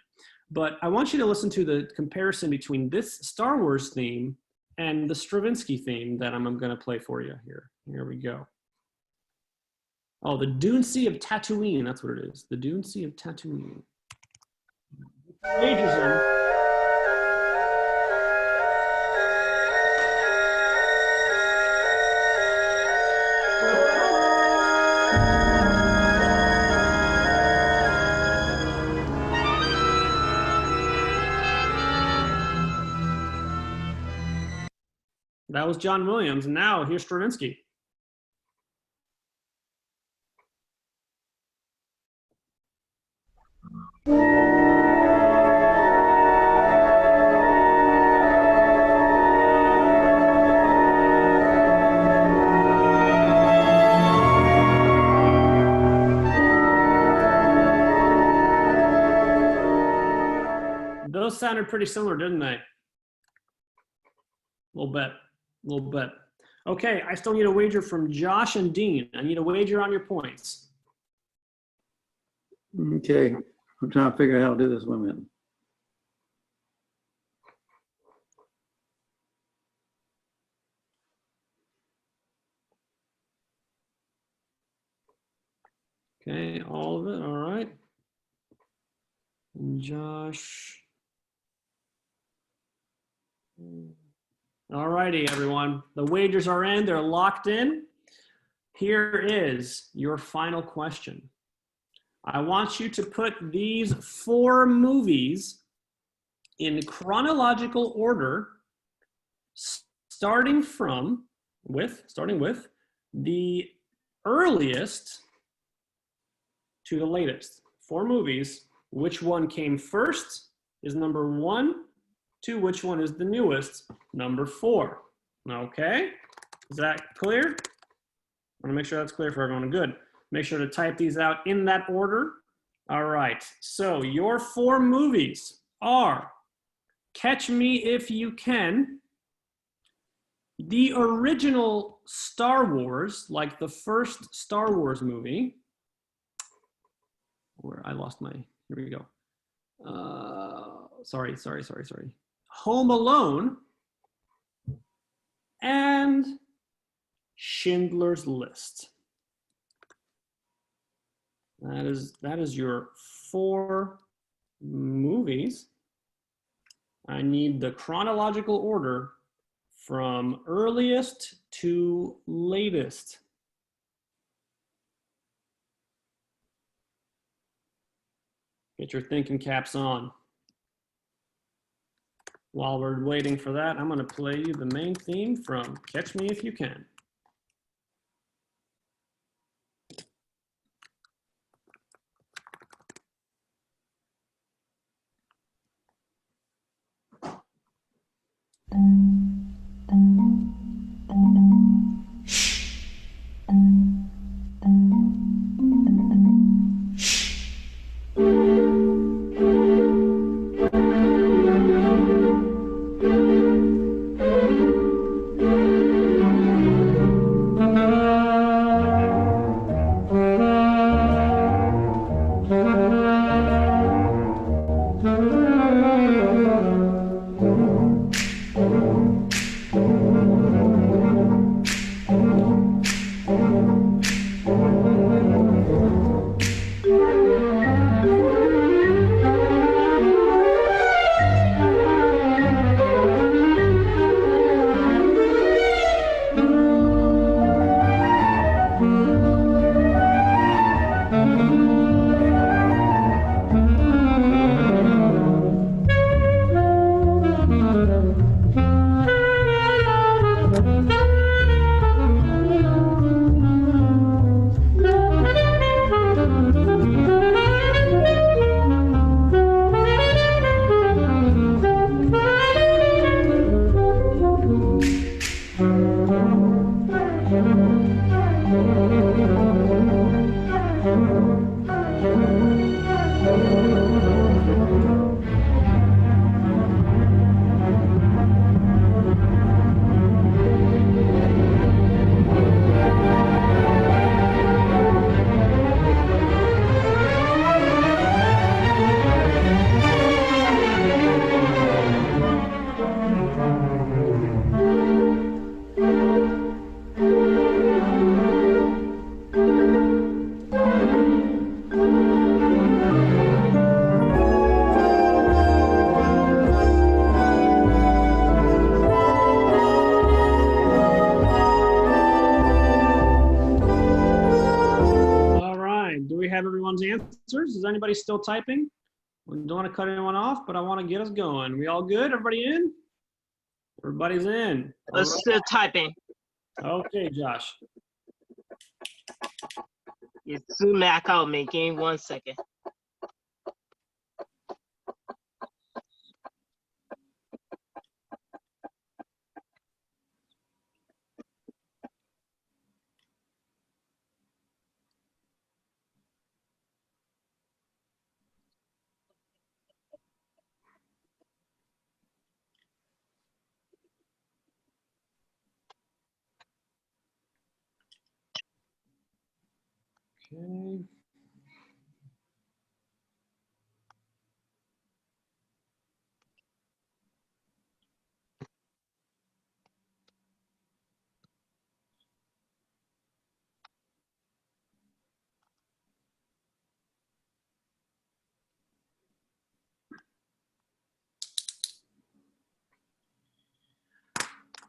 But I want you to listen to the comparison between this Star Wars theme and the Stravinsky theme that I'm going to play for you here. Here we go. Oh, the Dune Sea of Tatooine, that's what it is. The Dune Sea of Tatooine. Wagers in. That was John Williams. And now here's Stravinsky. Those sounded pretty similar, didn't they? A little bit, a little bit. Okay, I still need a wager from Josh and Dean. I need a wager on your points. Okay, I'm trying to figure out how to do this. 1 minute. Okay, all of it, all right. And Josh. All righty, everyone. The wagers are in, they're locked in. Here is your final question. I want you to put these 4 movies in chronological order, starting with the earliest to the latest. 4 movies. Which one came first is number 1, to which one is the newest, number 4. Okay, is that clear? I want to make sure that's clear for everyone. Good. Make sure to type these out in that order. All right, so your 4 movies are Catch Me If You Can, the original Star Wars, like the first Star Wars movie, where I lost my, here we go. Sorry. Home Alone and Schindler's List. That is your 4 movies. I need the chronological order from earliest to latest. Get your thinking caps on. While we're waiting for that, I'm going to play you the main theme from Catch Me If You Can. Answers. Is anybody still typing? I don't want to cut anyone off, but I want to get us going. We all good? Everybody in? Everybody's in. I'm still typing. Okay, Josh. It's soon back out me. Give me 1 second. Okay.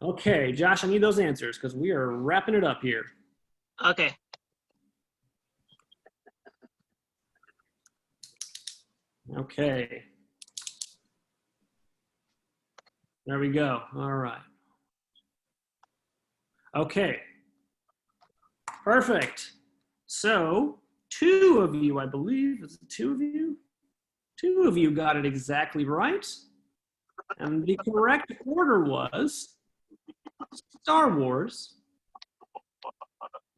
Okay, Josh, I need those answers because we are wrapping it up here. Okay. Okay. There we go. All right. Okay. Perfect. So, two of you, I believe, is it two of you? Two of you got it exactly right. And the correct order was Star Wars,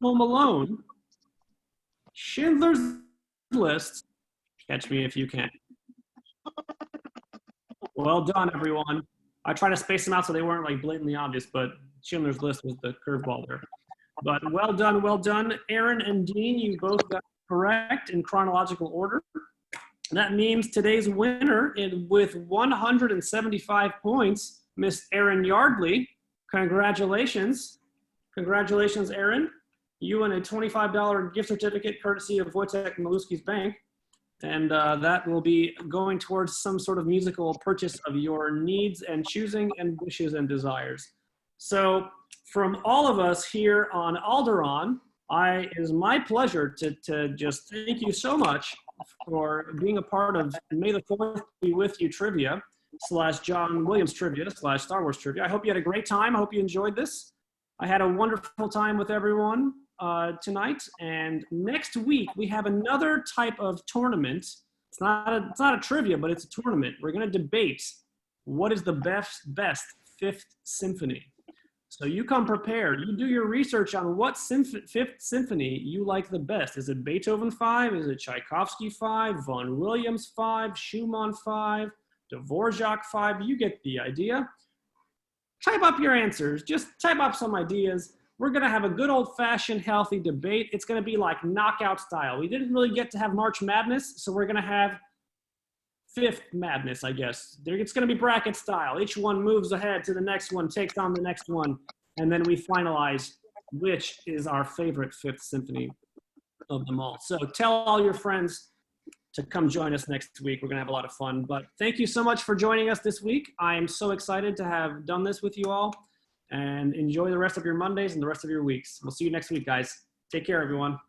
Home Alone, Schindler's List, Catch Me If You Can. Well done, everyone. I tried to space them out so they weren't like blatantly obvious, but Schindler's List was the curveball there. But well done, well done. Aaron and Dean, you both got correct in chronological order. That means today's winner with 175 points, Miss Erin Yardley. Congratulations. Congratulations, Erin. You win a $25 gift certificate courtesy of Wojtek Maluski's bank. And that will be going towards some sort of musical purchase of your needs and choosing and wishes and desires. So from all of us here on Alderaan, it is my pleasure to just thank you so much for being a part of May the 4th Be With You Trivia / John Williams Trivia / Star Wars Trivia. I hope you had a great time. I hope you enjoyed this. I had a wonderful time with everyone tonight. And next week, we have another type of tournament. It's not a trivia, but it's a tournament. We're going to debate what is the best Fifth Symphony. So you come prepared. You do your research on what Fifth Symphony you like the best. Is it Beethoven 5? Is it Tchaikovsky 5? Vaughan Williams 5? Schumann 5? Dvorak 5? You get the idea. Type up your answers. Just type up some ideas. We're going to have a good old-fashioned healthy debate. It's going to be like knockout style. We didn't really get to have March Madness, so we're going to have Fifth Madness, I guess. It's going to be bracket style. Each one moves ahead to the next one, takes on the next one, and then we finalize which is our favorite Fifth Symphony of them all. So tell all your friends to come join us next week. We're going to have a lot of fun. But thank you so much for joining us this week. I am so excited to have done this with you all. And enjoy the rest of your Mondays and the rest of your weeks. We'll see you next week, guys. Take care, everyone.